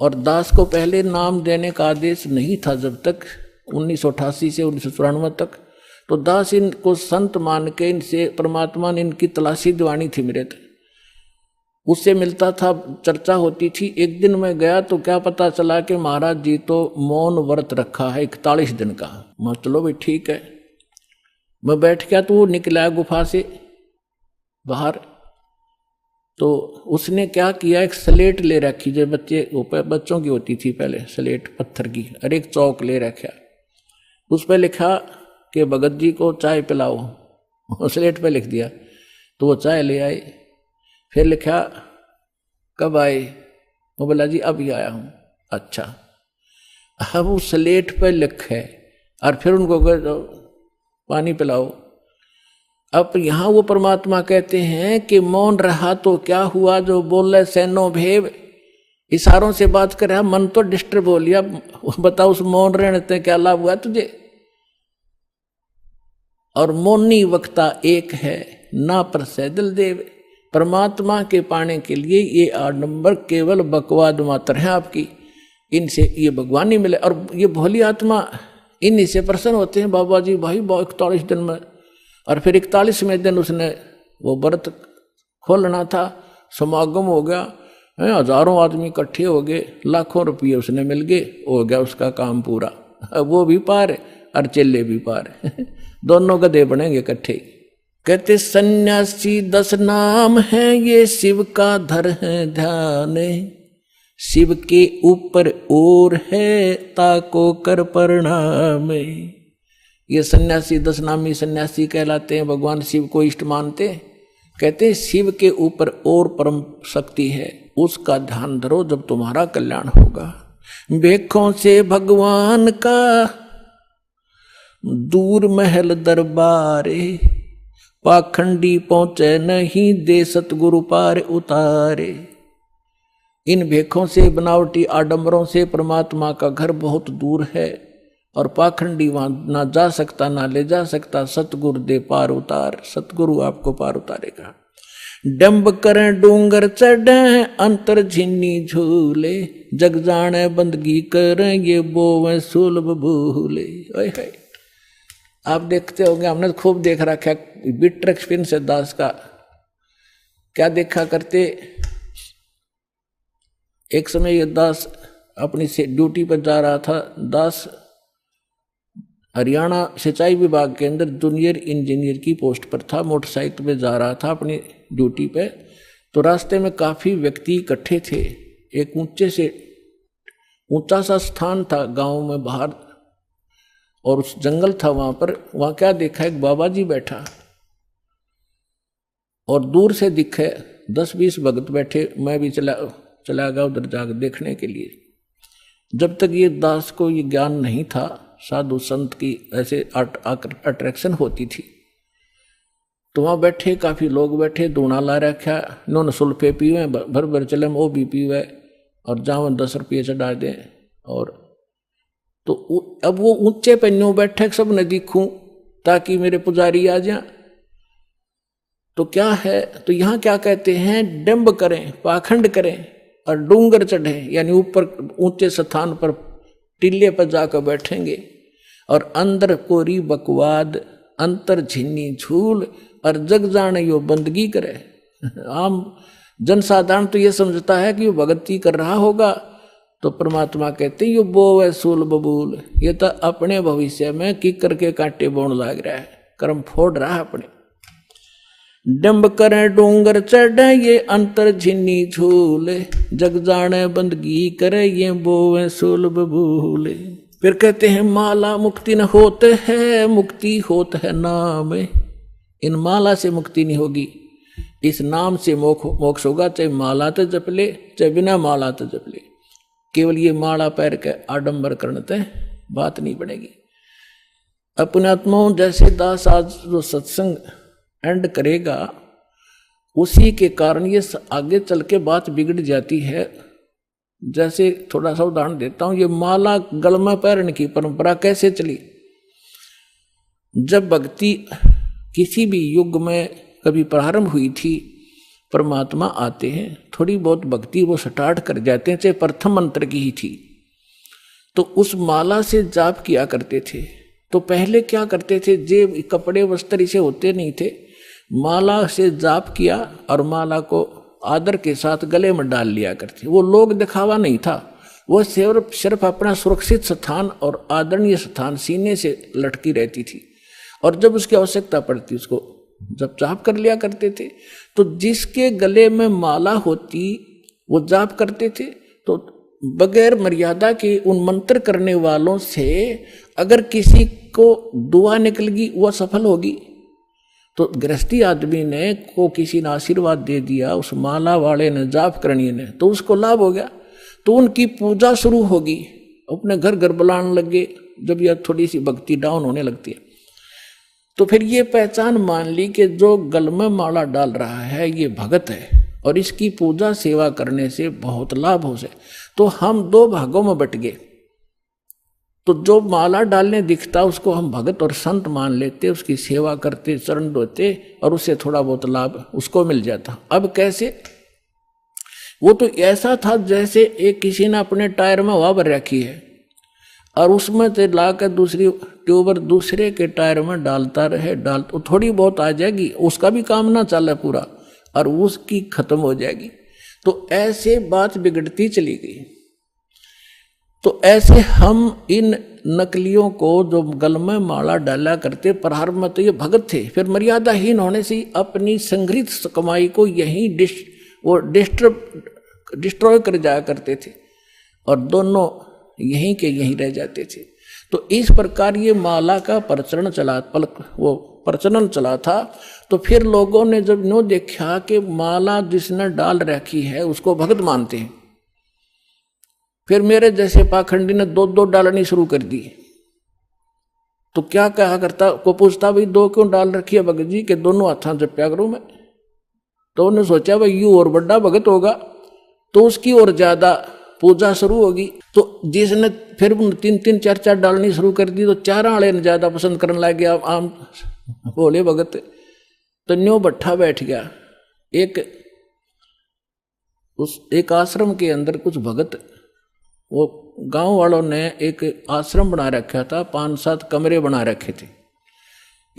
और दास को पहले नाम देने का आदेश नहीं था जब तक 1988 से 1994 तक। तो दास इनको संत मान के इनसे परमात्मा ने इनकी तलाशी दिवानी थी मेरे तक, उससे मिलता था, चर्चा होती थी। एक दिन मैं गया तो क्या पता चला कि महाराज जी तो मौन व्रत रखा है 41 दिन का। मैं चलो भाई ठीक है। मैं बैठ गया तो वो निकला गुफा से बाहर। तो उसने क्या किया, एक स्लेट ले रखी जो बच्चों की होती थी पहले, स्लेट पत्थर की, और एक चौक ले रखा। उस पर लिखा कि भगत जी को चाय पिलाओ, स्लेट पे लिख दिया। तो वो चाय ले आए। फिर लिखा कब आए, वो बोला जी अभी आया हूं। अच्छा, अब उस स्लेट पे लिखे और फिर उनको पानी पिलाओ। अब यहाँ वो परमात्मा कहते हैं कि मौन रहा तो क्या हुआ जो बोले सैनो भेव, इशारों से बात कर रहा, मन तो डिस्टर्ब हो लिया। बताओ उस मौन रहने से क्या लाभ हुआ तुझे। और मौनी वक्ता एक है ना पर से दिल देव। परमात्मा के पाने के लिए ये आडंबर केवल बकवाद मात्र है आपकी, इनसे ये भगवान नहीं मिले। और ये भोली आत्मा इन्हीं से प्रसन्न होते हैं। बाबा जी भाई 41 दिन में, और फिर 41वें दिन उसने वो व्रत खोलना था, समागम हो गया, हजारों आदमी इकट्ठे हो गए, लाखों रुपये उसने मिल गए, हो गया उसका काम पूरा। वो भी पार और चेले भी पार दोनों गधे बनेंगे इकट्ठे। कहते सन्यासी 10 नाम है ये शिव का धर है ध्यान, शिव के ऊपर और है ताको कर प्रणाम। ये सन्यासी 10 नामी सन्यासी कहलाते हैं, भगवान शिव को इष्ट मानते। कहते शिव के ऊपर और परम शक्ति है, उसका ध्यान धरो जब तुम्हारा कल्याण होगा। भेखों से भगवान का दूर महल दरबारे, पाखंडी पहुंचे नहीं दे सतगुरु पार उतारे। इन भेखों से बनावटी आडंबरों से परमात्मा का घर बहुत दूर है और पाखंडी वहां ना जा सकता ना ले जा सकता। सतगुरु दे पार उतार, सतगुरु आपको पार उतारेगा। डंब करें डूंगर चढ़े अंतर झिन्नी झूले, जग जाने बंदगी करें ये बोवे सुलभ भूले। आप देखते होंगे, हमने खूब देख रखा बिटर एक्सपीरियंस है दास का। क्या देखा करते, एक समय ये दास अपनी ड्यूटी पर जा रहा था। दास हरियाणा सिंचाई विभाग के अंदर जूनियर इंजीनियर की पोस्ट पर था, मोटरसाइकिल पे जा रहा था अपनी ड्यूटी पे। तो रास्ते में काफी व्यक्ति इकट्ठे थे। एक ऊंचा सा स्थान था गांव में बाहर, और उस जंगल था वहां पर। वहां क्या देखा, एक बाबा जी बैठा और दूर से दिखे 10-20 भगत बैठे। मैं भी चला गया उधर जाकर देखने के लिए। जब तक ये दास को ये ज्ञान नहीं था साधु संत की ऐसे अट्रैक्शन होती थी, तो वहाँ बैठे काफ़ी लोग बैठे, दूना ला रखा, इन्होंने सुल्फे पीवे, भर भर चले वो भी पीवे, और जाओ 10 रुपये चढ़ा दें। और तो अब वो ऊंचे पे न्यू बैठे सब न दिखूं ताकि मेरे पुजारी आ जाए। तो क्या है, तो यहाँ क्या कहते हैं, डंब करें, पाखंड करें और डूंगर चढ़े, यानी ऊपर ऊंचे स्थान पर टीले पर जाकर बैठेंगे और अंदर कोरी बकवाद, अंतर झिन्नी झूल और जग जाने यो बंदगी करे। आम जनसाधारण तो ये समझता है कि वो भक्ति कर रहा होगा, तो परमात्मा कहते यो बोवे सूल बबूल, ये तो अपने भविष्य में की करके कांटे बोन लाग रहा है, कर्म फोड़ रहा है अपने। डंब करे डूंगर चढ़े ये अंतर झिन्नी झूले, जग जाने बंदगी करे ये बोवे सूल बबूल। फिर कहते हैं माला मुक्ति न होते है, मुक्ति होत है नाम। इन माला से मुक्ति नहीं होगी, इस नाम से मोक्ष होगा, चाहे माला तो जप ले चाहे बिना माला तो जप ले। केवल ये माला पैर के आडंबर करने ते बात नहीं बनेगी। अपने आत्माओं जैसे दास आज जो सत्संग एंड करेगा, उसी के कारण ये आगे चल के बात बिगड़ जाती है। जैसे थोड़ा सा उदाहरण देता हूं, ये माला गल में पहनने की परंपरा कैसे चली। जब भक्ति किसी भी युग में कभी प्रारंभ हुई थी, परमात्मा आते हैं, थोड़ी बहुत भक्ति वो स्टार्ट कर जाते हैं, चाहे प्रथम मंत्र की ही थी, तो उस माला से जाप किया करते थे। तो पहले क्या करते थे, जे कपड़े वस्त्र इसे होते नहीं थे, माला से जाप किया और माला को आदर के साथ गले में डाल लिया करते। वो लोग दिखावा नहीं था, वो सिर्फ अपना सुरक्षित स्थान और आदरणीय स्थान सीने से लटकी रहती थी, और जब उसकी आवश्यकता पड़ती उसको जब जाप कर लिया करते थे। तो जिसके गले में माला होती वो जाप करते थे, तो बगैर मर्यादा के उन मंत्र करने वालों से अगर किसी को दुआ निकल गई वो सफल होगी। तो गृहस्थी आदमी ने को किसी ने आशीर्वाद दे दिया, उस माला वाले ने, जाप करनी ने, तो उसको लाभ हो गया, तो उनकी पूजा शुरू होगी, अपने घर घर बुलाने लगे। जब यह थोड़ी सी भक्ति डाउन होने लगती है, तो फिर ये पहचान मान ली कि जो गल में माला डाल रहा है ये भगत है और इसकी पूजा सेवा करने से बहुत लाभ हो से। तो हम दो भागों में बट गए। तो जो माला डालने दिखता उसको हम भगत और संत मान लेते, उसकी सेवा करते, चरण धोते और उससे थोड़ा बहुत लाभ उसको मिल जाता। अब कैसे, वो तो ऐसा था जैसे एक किसी ने अपने टायर में हवा भर रखी है और उसमें से लाकर दूसरी ट्यूबर दूसरे के टायर में डालता रहे, तो थोड़ी बहुत आ जाएगी, उसका भी काम ना चले पूरा और उसकी खत्म हो जाएगी। तो ऐसे बात बिगड़ती चली गई। तो ऐसे हम इन नकलियों को जो गल में माला डाला करते, प्रारंभ में तो ये भगत थे, फिर मर्यादाहीन होने से अपनी संग्रहित कमाई को यहीं डिस्ट्रॉय कर जाया करते थे और दोनों यहीं के यहीं रह जाते थे। तो इस प्रकार ये माला का प्रचलन चला था। तो फिर लोगों ने जब नो देखा कि माला जिसने डाल रखी है उसको भगत मानते हैं, फिर मेरे जैसे पाखंडी ने दो डालनी शुरू कर दी। तो क्या कहा करता, को पूछता भाई दो क्यों डाल रखी है भगत जी, के दोनों हाथों जप्या करूं मैं। तो उन्होंने सोचा भाई यू और बड़ा भगत होगा तो उसकी और ज्यादा पूजा शुरू होगी। तो जिसने फिर 3 4 डालनी शुरू कर दी, तो 4 वाले ने ज्यादा पसंद करने लग गया आम बोले भगत। तो न्यो भट्ठा बैठ गया। एक आश्रम के अंदर कुछ भगत, वो गांव वालों ने एक आश्रम बना रखा था, 5-7 कमरे बना रखे थे।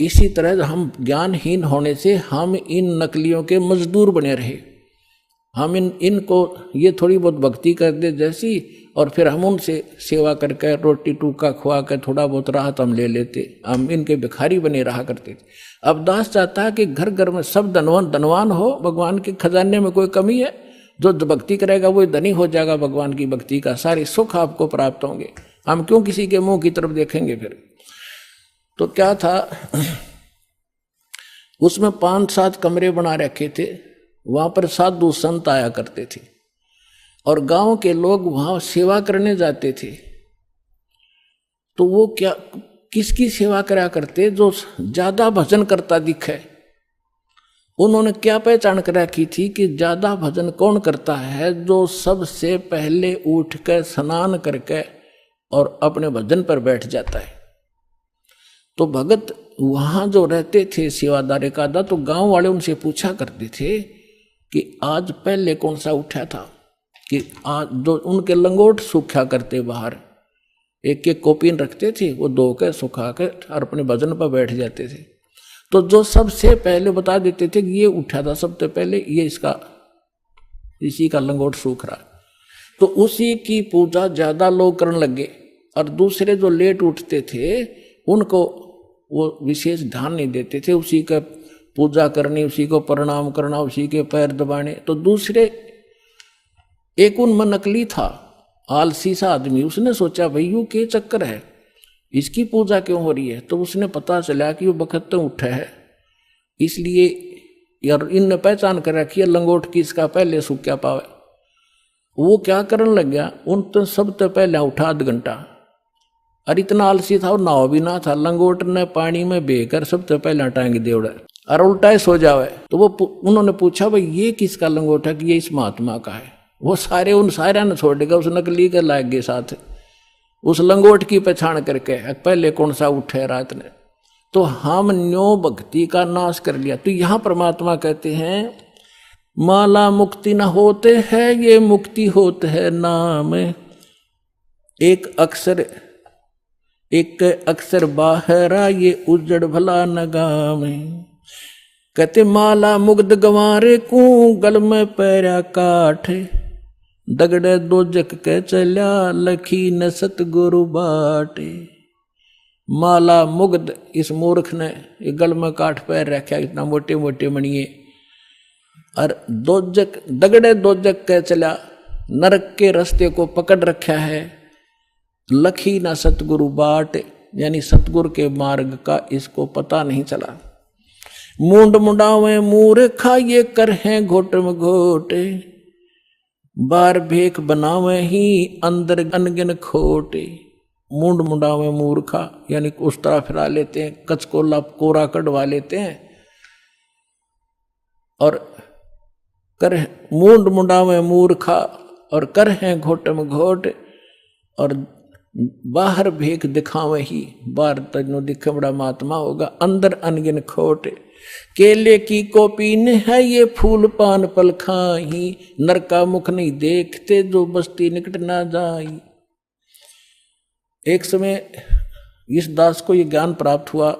इसी तरह हम ज्ञानहीन होने से हम इन नकलियों के मजदूर बने रहे। हम इनको ये थोड़ी बहुत भक्ति कर दे जैसी, और फिर हम उनसे सेवा करके रोटी टूका खुआ कर थोड़ा बहुत राहत हम ले लेते, हम इनके भिखारी बने रहा करते थे। अब दास चाहता है कि घर घर में सब धनवान हो, भगवान के खजाने में कोई कमी है, जो भक्ति करेगा वो धनी हो जाएगा, भगवान की भक्ति का सारे सुख आपको प्राप्त होंगे, हम क्यों किसी के मुंह की तरफ देखेंगे। फिर तो क्या था, उसमें 5-7 कमरे बना रखे थे, वहां पर साधु संत आया करते थे और गांव के लोग वहां सेवा करने जाते थे। तो वो क्या किसकी सेवा करा करते, जो ज्यादा भजन करता दिखे उन्होंने क्या पहचान कर रखी थी कि ज्यादा भजन कौन करता है? जो सबसे पहले उठ कर स्नान करके और अपने भजन पर बैठ जाता है। तो भगत वहां जो रहते थे सेवादार एकादा, तो गांव वाले उनसे पूछा करते थे कि आज पहले कौन सा उठा था, कि आज जो उनके लंगोट सूखा करते बाहर, एक एक कोपीन रखते थे, वो धो के सुखा के और अपने भजन पर बैठ जाते थे। तो जो सबसे पहले बता देते थे कि ये उठा था सबसे पहले, ये इसी का लंगोट सूख रहा, तो उसी की पूजा ज्यादा लोग करने लगे। और दूसरे जो लेट उठते थे उनको वो विशेष ध्यान नहीं देते थे, उसी का पूजा करनी, उसी को प्रणाम करना, उसी के पैर दबाने। तो दूसरे एक उनमें नकली था, आलसी सा आदमी, उसने सोचा भाई यू के चक्कर है, इसकी पूजा क्यों हो रही है? तो उसने पता चला कि वो बखत तो उठा है, इसलिए यार इनने पहचान कर रखी है लंगोट की, इसका पहले सूख क्या पावे। वो क्या करने लग गया, उन तो सबसे पहले उठा आध घंटा, और इतना आलसी था और नाव भी ना था, लंगोट ने पानी में बेकर सबसे पहले टांग दे उड़ा और उल्टा सो जावे। तो वो उन्होंने पूछा भाई ये किसका लंगोट है? कि ये इस महात्मा का है। वो सारे उन सारे ने छोड़ देगा, उस नकली के लाग गए साथ, उस लंगोट की पहचान करके पहले कौन सा उठे रात ने। तो हम न्यो भक्ति का नाश कर लिया। तो यहां परमात्मा कहते हैं माला मुक्ति न होते है, ये मुक्ति होते है नाम। एक अक्षर बाहरा, ये उजड़ भला नगाम। कहते माला मुग्ध गंवारे को, गल में पैरा काठ। दगड़े दो जक के चल्या, लखी न सतगुरु बाटे। माला मुग्ध, इस मूर्ख ने ये गल में काठ पैर रखा, इतना मोटे मोटे मणिये। और दोजक, दगड़े दोजक के चला, नरक के रास्ते को पकड़ रखा है। लखी ना सतगुरु बाट, यानी सतगुरु के मार्ग का इसको पता नहीं चला। मुंड मुंडावे मूर्खा, ये कर हैं घोट में घोटे। बार भेख बनावे ही, अंदर अनगिन खोटे। मुंड मुंडावे मूर्खा, यानी उस तरह फिरा लेते हैं, कचकोला कोरा कटवा लेते हैं। और कर मुंड मुंडावे मूर्खा, और कर हैं घोट में घोट। और बाहर भेख दिखावे ही, बाहर तजनो दिखे बड़ा महात्मा होगा, अंदर अनगिन खोट। केले की कोपीन है, ये फूल पान पल खाही। नर का मुख नहीं देखते, जो बस्ती निकट ना जाई। एक समय इस दास को ये ज्ञान प्राप्त हुआ,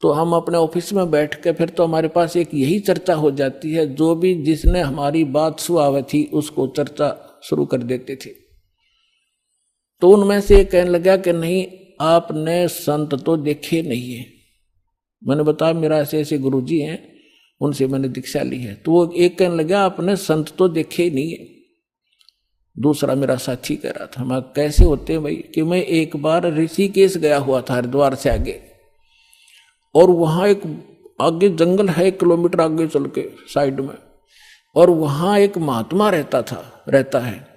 तो हम अपने ऑफिस में बैठ के फिर तो हमारे पास एक यही चर्चा हो जाती है, जो भी जिसने हमारी बात सुनाई थी उसको चर्चा शुरू कर देते थे। तो उनमें से एक कहने लगा कि नहीं, आपने संत तो देखे नहीं है। मैंने बताया मेरा ऐसे ऐसे गुरुजी हैं, उनसे मैंने दीक्षा ली है। तो वो एक कहने लगा आपने संत तो देखे नहीं है। दूसरा मेरा साथी कह रहा था, मैं कैसे होते हैं भाई, कि मैं एक बार ऋषिकेश गया हुआ था, हरिद्वार से आगे, और वहां एक आगे जंगल है, 1 किलोमीटर आगे चल के साइड में, और वहां एक महात्मा रहता है,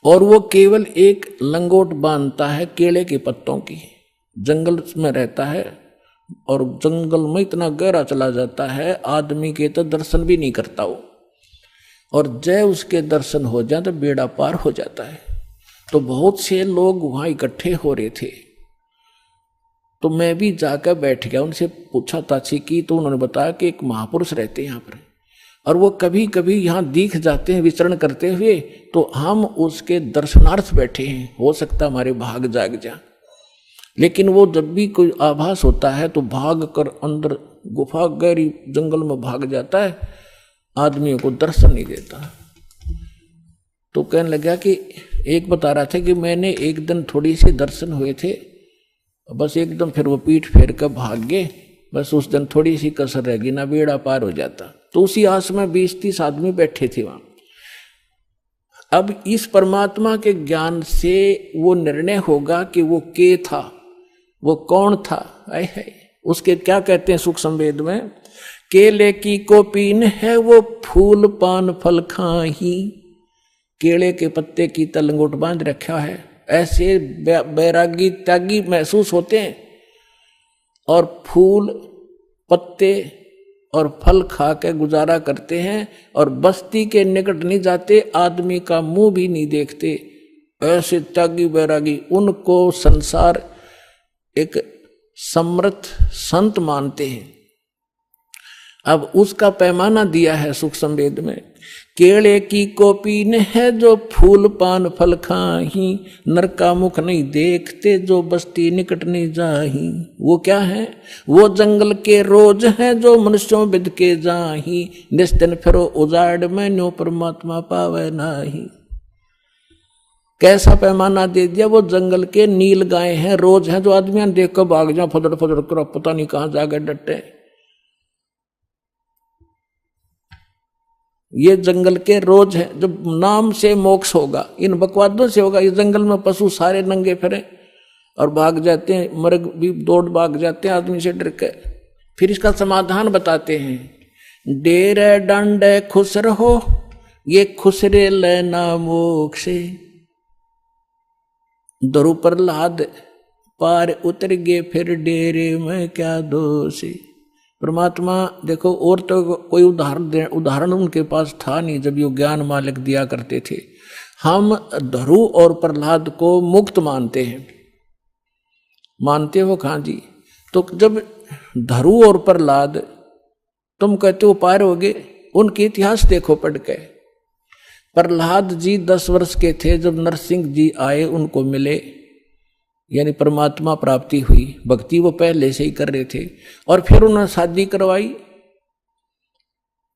और वो केवल एक लंगोट बांधता है केले के पत्तों की। जंगल में रहता है, और जंगल में इतना गहरा चला जाता है, आदमी के तो दर्शन भी नहीं करता वो, और जय उसके दर्शन हो जाए तो बेड़ा पार हो जाता है। तो बहुत से लोग वहां इकट्ठे हो रहे थे, तो मैं भी जाकर बैठ गया, उनसे पूछा ताछी की, तो उन्होंने बताया कि एक महापुरुष रहते हैं यहाँ पर, और वो कभी कभी यहाँ दिख जाते हैं विचरण करते हुए, तो हम उसके दर्शनार्थ बैठे हैं, हो सकता हमारे भाग जाग जा। लेकिन वो जब भी कोई आभास होता है तो भाग कर अंदर गुफा गहरी जंगल में भाग जाता है, आदमियों को दर्शन नहीं देता। तो कहने लगा कि एक बता रहा था कि मैंने एक दिन थोड़ी सी दर्शन हुए थे, बस एकदम फिर वो पीठ फेर कर भाग गए, बस उस दिन थोड़ी सी कसर रह गई, ना बेड़ा पार हो जाता। तो उसी आस में 20-30 आदमी बैठे थे वहां। अब इस परमात्मा के ज्ञान से वो निर्णय होगा कि वो के था, वो कौन था। है उसके क्या कहते हैं सुख संवेद में, केले की कोपीन है, वो फूल पान फल खाही। केले के पत्ते की तलंगोट बांध रखा है, ऐसे बैरागी त्यागी महसूस होते हैं, और फूल पत्ते और फल खा के गुजारा करते हैं और बस्ती के निकट नहीं जाते, आदमी का मुंह भी नहीं देखते। ऐसे त्यागी बैरागी, उनको संसार एक समर्थ संत मानते हैं। अब उसका पैमाना दिया है सुख संवेद में। केले की कोपीन है जो फूल पान फल खाही, नर का मुख नहीं देखते जो बस्ती निकट नहीं जाही। वो क्या है? वो जंगल के रोज है जो मनुष्यों बिद के जाही, निस्तिन फिरो उजाड़ में न्यो परमात्मा पावे नाही। कैसा पैमाना दे दिया? वो जंगल के नील गाय हैं, रोज हैं जो आदमी देख कर भाग जा, फदड़ फदड़ कर पता नहीं कहां जाकर डटे। ये जंगल के रोज हैं, जब नाम से मोक्ष होगा, इन बकवादों से होगा। ये जंगल में पशु सारे नंगे फिरे और भाग जाते हैं, मर्ग भी दौड़ भाग जाते हैं आदमी से डर के। फिर इसका समाधान बताते हैं। डेरे डंडे खुश रहो, ये खुसरे लेना मोक्षे। दरु प्रहलाद पार उतर गए, फिर डेरे में क्या दोष। परमात्मा देखो, और तो कोई उदाहरण उनके पास था नहीं जब ये ज्ञान मालिक दिया करते थे। हम धरु और प्रहलाद को मुक्त मानते हैं। मानते हो कहाँ जी? तो जब धरु और प्रहलाद तुम कहते हो पार हो गए, उनके इतिहास देखो पढ़ के। प्रहलाद जी 10 वर्ष के थे जब नरसिंह जी आए, उनको मिले, यानी परमात्मा प्राप्ति हुई। भक्ति वो पहले से ही कर रहे थे और फिर उन्होंने शादी करवाई।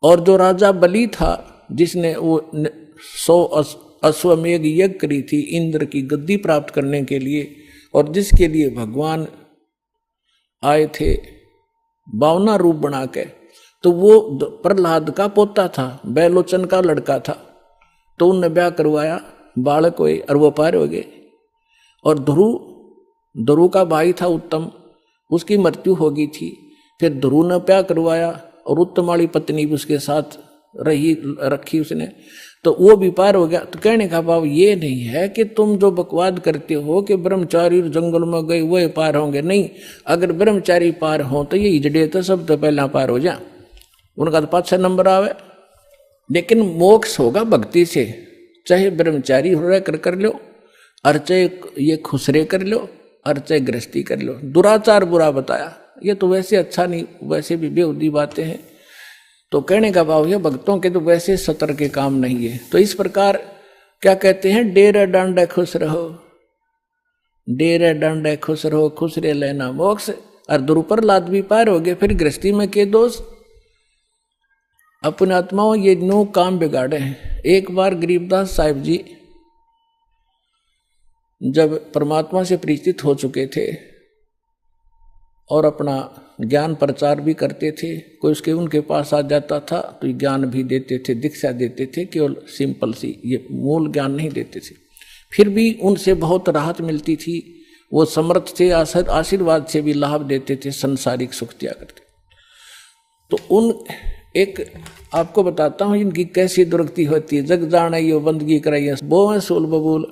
और जो राजा बलि था, जिसने वो 100 अश्वमेघ यज्ञ करी थी इंद्र की गद्दी प्राप्त करने के लिए, और जिसके लिए भगवान आए थे 52 रूप बना के, तो वो प्रहलाद का पोता था, बैलोचन का लड़का था। तो उनने ब्याह करवाया, बालक हुए और वो पार हो गए। और ध्रुव का भाई था उत्तम, उसकी मृत्यु हो गई थी। फिर ध्रुव ने ब्याह करवाया और उत्तम वाली पत्नी भी उसके साथ रखी उसने, तो वो भी पार हो गया। तो कहने का भाव ये नहीं है कि तुम जो बकवाद करते हो कि ब्रह्मचारी जंगल में गए वह पार होंगे। नहीं, अगर ब्रह्मचारी पार हो तो ये हिजड़े तो सब तो पहला पार हो जा, उनका तो 5-6 नंबर आवे। लेकिन मोक्ष होगा भक्ति से, चाहे ब्रह्मचारी हो कर लो, और चाहे ये खुसरे कर लो, और चाहे गृहस्थी कर लो। दुराचार बुरा बताया, ये तो वैसे अच्छा नहीं, वैसे भी बेहुदी बातें हैं। तो कहने का भाव है भक्तों के तो वैसे सतर के काम नहीं है। तो इस प्रकार क्या कहते हैं? डेरे डांडे खुश रहो, डेरे डांडे खुश रहो, खुसरे लेना मोक्ष। और दुरुप्रहलाद भी पार हो गए। फिर गृहस्थी में के दोष? अपने आत्माओं ये 9 काम बिगाड़े हैं। एक बार गरीबदास साहिब जी जब परमात्मा से परिचित हो चुके थे और अपना ज्ञान प्रचार भी करते थे, कोई उसके उनके पास आ जाता था तो ज्ञान भी देते थे, दीक्षा देते थे, केवल सिंपल सी, ये मूल ज्ञान नहीं देते थे। फिर भी उनसे बहुत राहत मिलती थी, वो समर्थ थे, आशीर्वाद से भी लाभ देते थे, संसारिक सुख दिया करते। तो उन एक आपको बताता हूँ इनकी कैसी दुर्गति होती है। जग जाने यो बंदगी कराइए बो है सोल बबूल।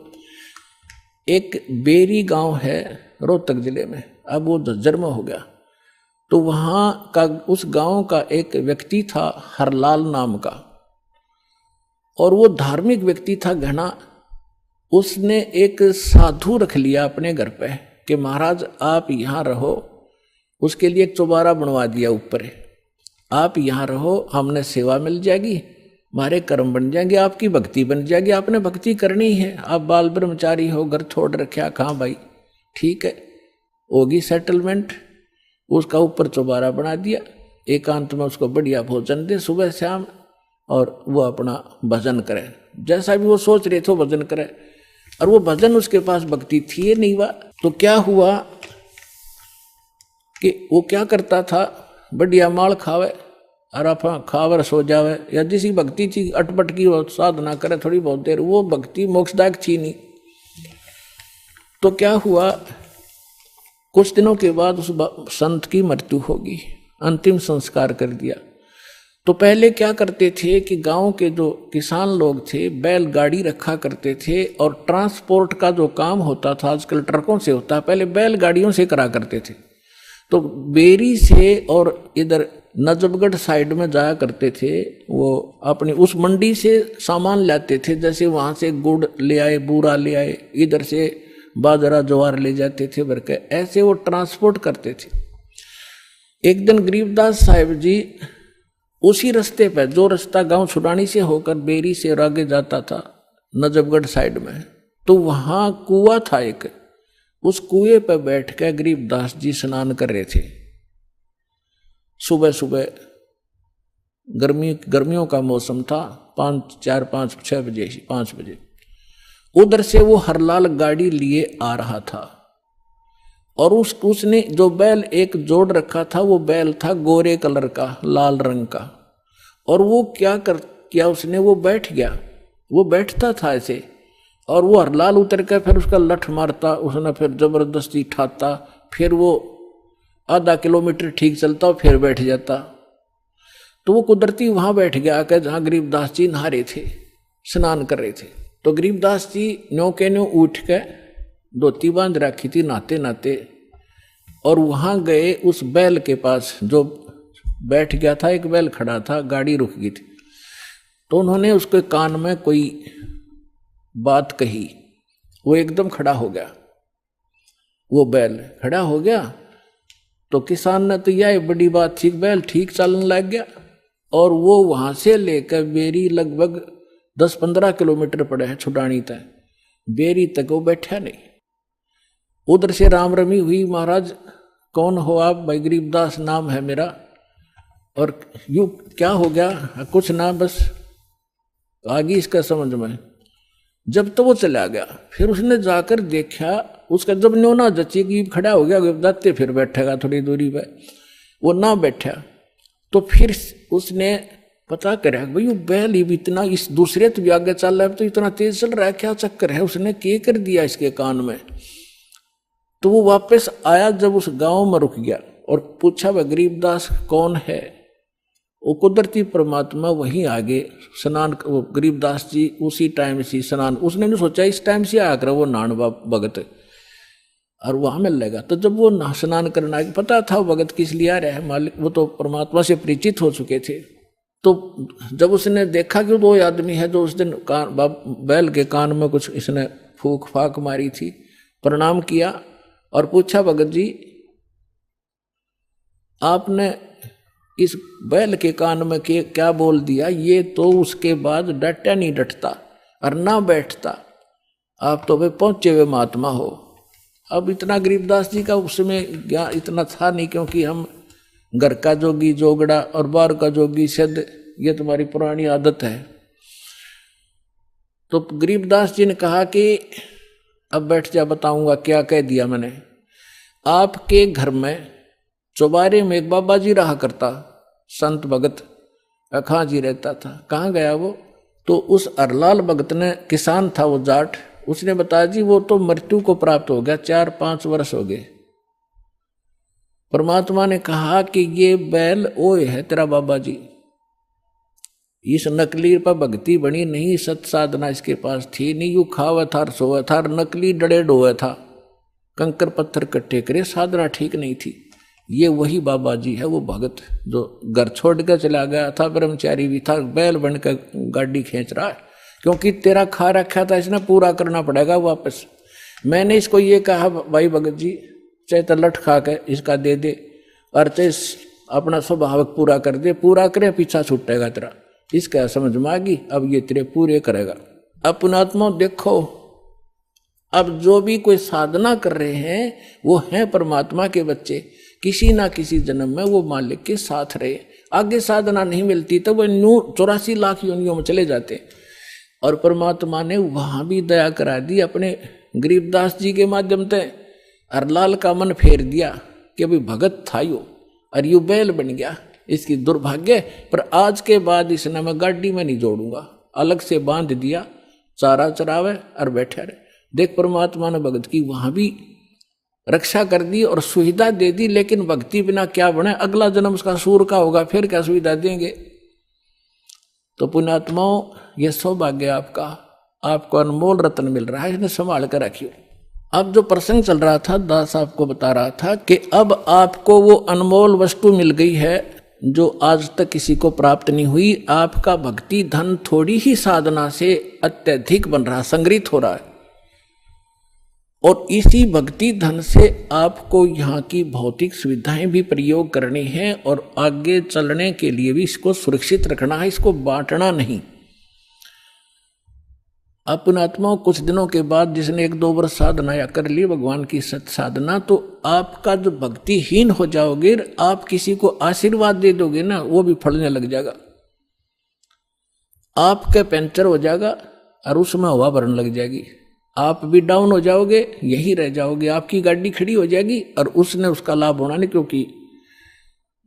एक बेरी गांव है रोहतक जिले में, अब वो जन्म हो गया। तो वहां का उस गांव का एक व्यक्ति था हरलाल नाम का, और वो धार्मिक व्यक्ति था घना। उसने एक साधु रख लिया अपने घर पे कि महाराज आप यहाँ रहो। उसके लिए एक चौबारा बनवा दिया ऊपर, आप यहाँ रहो, हमने सेवा मिल जाएगी, हमारे कर्म बन जाएंगे, आपकी भक्ति बन जाएगी। आपने भक्ति करनी है, आप बाल ब्रह्मचारी हो, घर छोड़ रखा, कहाँ भाई, ठीक है, होगी सेटलमेंट। उसका ऊपर चौबारा बना दिया, एकांत में उसको बढ़िया भोजन दे सुबह शाम, और वो अपना भजन करे, जैसा भी वो सोच रहे थे भजन करे। और वो भजन उसके पास भक्ति थी नहीं हुआ। तो क्या हुआ कि वो क्या करता था, बढ़िया माल खावे और आप खावर सो जावे, या जिसी भक्ति थी अटपट की साधना करे थोड़ी बहुत देर, वो भक्ति मोक्षदायक थी नहीं। तो क्या हुआ, कुछ दिनों के बाद उस संत की मृत्यु होगी, अंतिम संस्कार कर दिया। तो पहले क्या करते थे कि गांव के जो किसान लोग थे बैलगाड़ी रखा करते थे, और ट्रांसपोर्ट का जो काम होता था आजकल ट्रकों से होता है, पहले बैलगाड़ियों से करा करते थे। तो बेरी से और इधर नजफगढ़ साइड में जाया करते थे। वो अपनी उस मंडी से सामान लाते थे, जैसे वहां से गुड़ ले आए, बूरा ले आए, इधर से बाजरा ज्वार ले जाते थे भर के, ऐसे वो ट्रांसपोर्ट करते थे। एक दिन गरीबदास साहिब जी उसी रास्ते पर, जो रास्ता गांव छुड़ानी से होकर बेरी से और आगे जाता था नजफगढ़ साइड में, तो वहां कुआं था एक। उस कुएं पर बैठ कर गरीबदास जी स्नान कर रहे थे। सुबह सुबह गर्मियों का मौसम था, 5 बजे उधर से वो हरलाल गाड़ी लिए आ रहा था। और उसने जो बैल एक जोड़ रखा था, वो बैल था गोरे कलर का, लाल रंग का। और वो क्या उसने, वो बैठ गया, वो बैठता था ऐसे, और वो हरलाल उतर कर फिर उसका लठ मारता, उसने फिर जबरदस्ती ठाता, फिर वो आधा किलोमीटर ठीक चलता और फिर बैठ जाता। तो वो कुदरती वहां बैठ गया आकर जहां गरीबदास जी नहा रहे थे, स्नान कर रहे थे। तो गरीबदास जी न्यों के न्यों उठ के धोती बांध रखी थी नहाते नहाते, और वहां गए उस बैल के पास जो बैठ गया था। एक बैल खड़ा था, गाड़ी रुक गई थी, तो उन्होंने उसके कान में कोई बात कही। वो एकदम खड़ा हो गया, वो बैल खड़ा हो गया। तो किसान ने तो यह बड़ी बात थी, बैल ठीक चलने लग गया। और वो वहां से लेकर बेरी लगभग 10-15 किलोमीटर पड़े है छुड़ानी तक, बेरी तक वो बैठा नहीं। उधर से राम रमी हुई, महाराज कौन हो आप? भाई गरीबदास नाम है मेरा। और यू क्या हो गया? कुछ ना, बस आगे इसका समझ में। जब तो वो चला गया, फिर उसने जाकर देखा, उसका जब न्योना जची कि खड़ा हो गया गरीबदास, फिर बैठेगा थोड़ी दूरी पे, वो ना बैठा। तो फिर उसने पता करा भाई वो बैल ही इतना, इस दूसरे तो भी आगे चल रहा है, तो इतना तेज चल रहा है, क्या चक्कर है? उसने क्या कर दिया इसके कान में। तो वो वापस आया, जब उस गांव में रुक गया और पूछा वह गरीबदास कौन है? वो कुदरती परमात्मा वहीं आगे स्नान, वो गरीबदास जी उसी टाइम से स्नान, उसने नहीं सोचा इस टाइम से आकर वो नान भगत और वहां मिल लेगा। तो जब वो स्नान करना, पता था वो भगत किस लिए आ रहा है, मालिक वो तो परमात्मा से परिचित हो चुके थे। तो जब उसने देखा कि वो आदमी है जो उस दिन बैल के कान में कुछ इसने फूक फाक मारी थी, प्रणाम किया और पूछा भगत जी आपने इस बैल के कान में क्या बोल दिया? ये तो उसके बाद डटा नहीं डटता और ना बैठता, आप तो भाई पहुंचे हुए महात्मा हो। अब इतना गरीबदास जी का उसमें ज्ञान इतना था नहीं, क्योंकि हम घर का जोगी जोगड़ा और बाहर का जोगी सिद्ध, ये तुम्हारी पुरानी आदत है। तो गरीबदास जी ने कहा कि अब बैठ जा, बताऊंगा क्या कह दिया मैंने। आपके घर में चौबारे में एक बाबा जी रहा करता, संत भगत अखा जी रहता था। कहाँ गया वो? तो उस अरलाल भगत ने, किसान था वो जाट, उसने बताया जी वो तो मृत्यु को प्राप्त हो गया, 4-5 वर्ष हो गए। परमात्मा ने कहा कि ये बैल ओए है तेरा बाबा जी, इस नकली पर भक्ति बनी नहीं, सत साधना इसके पास थी नहीं, यू खावा था सोवा था, नकली डड़े डोया था, कंकर पत्थर इकट्ठे करे, साधना ठीक नहीं थी। ये वही बाबा जी है, वो भगत जो घर छोड़ कर चला गया था, ब्रह्मचारी भी था, बैल बनकर गाड़ी खींच रहा है, क्योंकि तेरा खा रखा था इसने, पूरा करना पड़ेगा वापस। मैंने इसको ये कहा भाई भगत जी, चाहे तो लठ खा के इसका दे दे और चाहे अपना स्वभाव पूरा कर दे, पूरा करे पीछा छूटेगा तेरा। इसका समझ में आ गई, अब ये तेरे पूरे करेगा। अब पुणात्मा देखो, अब जो भी कोई साधना कर रहे हैं वो हैं परमात्मा के बच्चे, किसी ना किसी जन्म में वो मालिक के साथ रहे। आगे साधना नहीं मिलती तो वो 84 लाख योनियों में चले जाते। और परमात्मा ने वहां भी दया करा दी अपने गरीबदास जी के माध्यम से, अरलाल का मन फेर दिया कि अभी भगत था यो और यू बैल बन गया, इसकी दुर्भाग्य। पर आज के बाद इसने मैं गाड़ी में नहीं जोड़ूंगा, अलग से बांध दिया, चारा चरावे और बैठे रहे। देख परमात्मा ने भगत की वहां भी रक्षा कर दी और सुविधा दे दी, लेकिन भक्ति बिना क्या बने? अगला जन्म उसका सूर का होगा, फिर क्या सुविधा देंगे? तो पुण्यात्माओं, ये सौभाग्य आपका, आपको अनमोल रत्न मिल रहा है, इसने संभाल कर रखियो। अब जो प्रसंग चल रहा था, दास आपको बता रहा था कि अब आपको वो अनमोल वस्तु मिल गई है जो आज तक किसी को प्राप्त नहीं हुई। आपका भक्ति धन थोड़ी ही साधना से अत्यधिक बन रहा, संग्रहित हो रहा है, और इसी भक्ति धन से आपको यहाँ की भौतिक सुविधाएं भी प्रयोग करनी है और आगे चलने के लिए भी इसको सुरक्षित रखना है, इसको बांटना नहीं। अपने आत्माओं कुछ दिनों के बाद जिसने 1-2 वर्ष साधना या कर ली भगवान की सत साधना, तो आपका जो भक्तिहीन हो जाओगे, आप किसी को आशीर्वाद दे दोगे ना, वो भी फलने लग जाएगा। आपका पंचर हो जाएगा और उसमें हवा भरने लग जाएगी, आप भी डाउन हो जाओगे, यही रह जाओगे। आपकी गाड़ी खड़ी हो जाएगी और उसने उसका लाभ होना नहीं, क्योंकि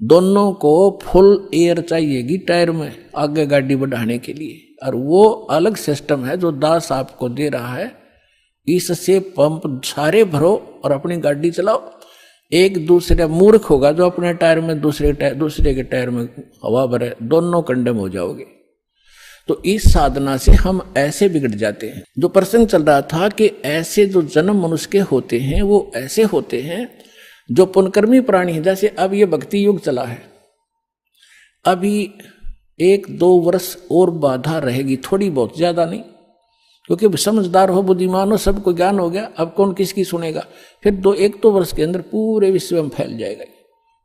दोनों को फुल एयर चाहिएगी टायर में आगे गाड़ी बढ़ाने के लिए, और वो अलग सिस्टम है जो दास आपको दे रहा है। इससे पंप सारे भरो और अपनी गाड़ी चलाओ। एक दूसरे मूर्ख होगा जो अपने टायर में दूसरे के टायर में हवा भरे, दोनों कंडम हो जाओगे। तो इस साधना से हम ऐसे बिगड़ जाते हैं। जो प्रसंग चल रहा था कि ऐसे जो जन्म मनुष्य के होते हैं वो ऐसे होते हैं जो पुनकर्मी प्राणी है। जैसे अब ये भक्ति युग चला है, अभी 1-2 वर्ष और बाधा रहेगी, थोड़ी बहुत, ज्यादा नहीं, क्योंकि समझदार हो, बुद्धिमान हो, सबको ज्ञान हो गया, अब कौन किसकी सुनेगा। फिर 1-2 वर्ष के अंदर पूरे विश्व में फैल जाएगा,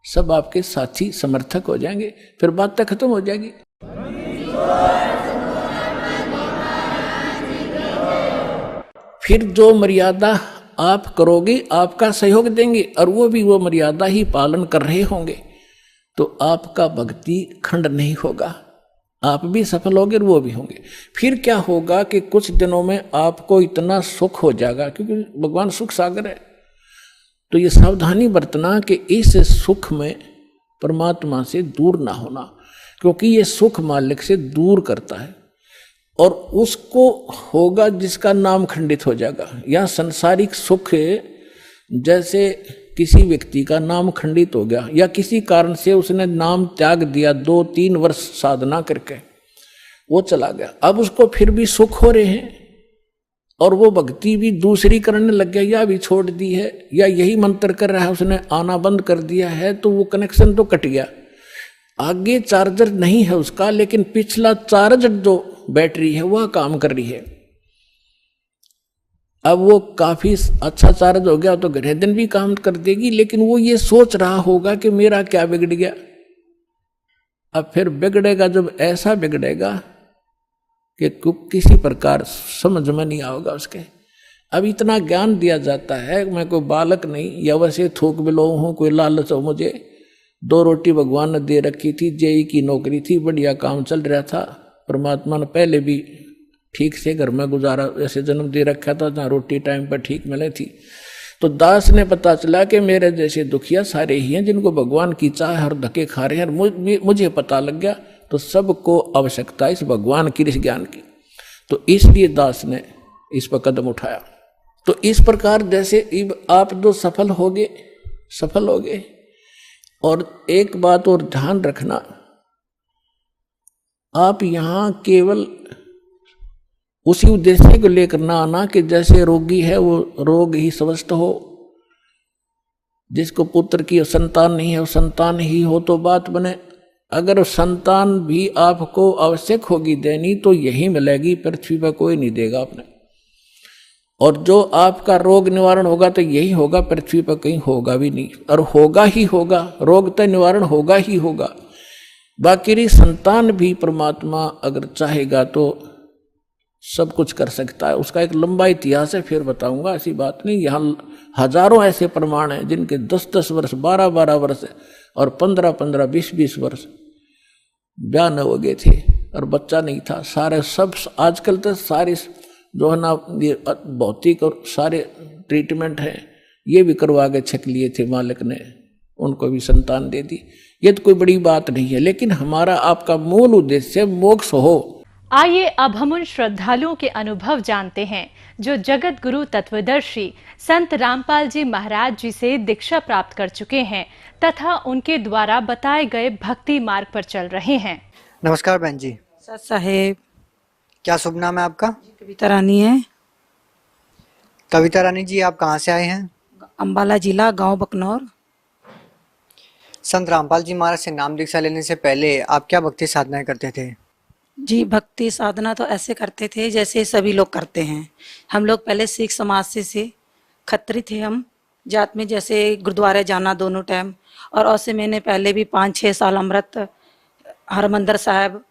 सब आपके साथी समर्थक हो जाएंगे, फिर बात तक खत्म हो जाएगी। फिर जो मर्यादा आप करोगे आपका सहयोग देंगे और वो भी वो मर्यादा ही पालन कर रहे होंगे, तो आपका भक्ति खंड नहीं होगा, आप भी सफल होंगे और वो भी होंगे। फिर क्या होगा कि कुछ दिनों में आपको इतना सुख हो जाएगा, क्योंकि भगवान सुख सागर है। तो ये सावधानी बरतना कि इस सुख में परमात्मा से दूर ना होना, क्योंकि ये सुख मालिक से दूर करता है, और उसको होगा जिसका नाम खंडित हो जाएगा। या सांसारिक सुख, जैसे किसी व्यक्ति का नाम खंडित हो गया या किसी कारण से उसने नाम त्याग दिया, 2-3 वर्ष साधना करके वो चला गया, अब उसको फिर भी सुख हो रहे हैं और वो भक्ति भी दूसरी करने लग गया, या भी छोड़ दी है या यही मंत्र कर रहा है, उसने आना बंद कर दिया है, तो वो कनेक्शन तो कट गया। आगे चार्जर नहीं है उसका, लेकिन पिछला चार्जर जो बैटरी है वह काम कर रही है। अब वो काफी अच्छा चार्ज हो गया तो घरे दिन भी काम कर देगी, लेकिन वो ये सोच रहा होगा कि मेरा क्या बिगड़ गया। अब फिर बिगड़ेगा, जब ऐसा बिगड़ेगा कि किसी प्रकार समझ में नहीं आएगा उसके। अब इतना ज्ञान दिया जाता है, मैं कोई बालक नहीं या वैसे थोक बिलो हूँ, कोई लालच हो मुझे। 2 रोटी भगवान ने दे रखी थी, जेई की नौकरी थी, बढ़िया काम चल रहा था, परमात्मा ने पहले भी ठीक से घर में गुजारा ऐसे जन्म दे रखा था जहाँ रोटी टाइम पर ठीक मिले थी। तो दास ने पता चला कि मेरे जैसे दुखिया सारे ही हैं जिनको भगवान की चाह हर धक्के खा रहे हैं। मुझे पता लग गया, तो सबको आवश्यकता इस भगवान की, इस ज्ञान की। तो इसलिए दास ने इस पर कदम उठाया। तो इस प्रकार जैसे आप जो सफल होगे। और एक बात और ध्यान रखना, आप यहाँ केवल उसी उद्देश्य को लेकर ना आना कि जैसे रोगी है वो रोग ही स्वस्थ हो, जिसको पुत्र की संतान नहीं है वो संतान ही हो तो बात बने। अगर संतान भी आपको आवश्यक होगी देनी तो यही मिलेगी, पृथ्वी पर कोई नहीं देगा आपने। और जो आपका रोग निवारण होगा तो यही होगा, पृथ्वी पर कहीं होगा भी नहीं, और होगा ही होगा, रोग तो निवारण होगा ही होगा। बाकी संतान भी परमात्मा अगर चाहेगा तो सब कुछ कर सकता है। उसका एक लंबा इतिहास है, फिर बताऊंगा, ऐसी बात नहीं। यहाँ हजारों ऐसे प्रमाण हैं जिनके 10-10 वर्ष, 12-12 वर्ष और 15-15, 20-20 वर्ष ब्याह न हो गए थे और बच्चा नहीं था। सारे सब आजकल तो सारे जो है ना भौतिक और सारे ट्रीटमेंट हैं, ये भी करवा के छक लिए थे मालिक ने, उनको भी संतान दे दी। ये तो कोई बड़ी बात नहीं है, लेकिन हमारा आपका मूल उद्देश्य मोक्ष हो। आइए अब हम उन श्रद्धालुओं के अनुभव जानते हैं जो जगत गुरु तत्वदर्शी संत रामपाल जी महाराज जी से दीक्षा प्राप्त कर चुके हैं तथा उनके द्वारा बताए गए भक्ति मार्ग पर चल रहे हैं। नमस्कार बहन जी। सत साहेब। क्या शुभ नाम है आपका? कविता रानी है। कविता रानी जी, आप कहाँ से आए हैं? अम्बाला जिला, गांव बकनौर। संत रामपाल जी महाराज से नाम दीक्षा लेने से पहले आप क्या भक्ति साधनाएं करते थे? जी, भक्ति साधना तो ऐसे करते थे जैसे सभी लोग करते हैं। हम लोग पहले सिख समाज से खत्री थे हम जात में, जैसे गुरुद्वारे जाना दोनों टाइम। और ऐसे मैंने पहले भी 5-6 साल अमृत हरमंदर साहब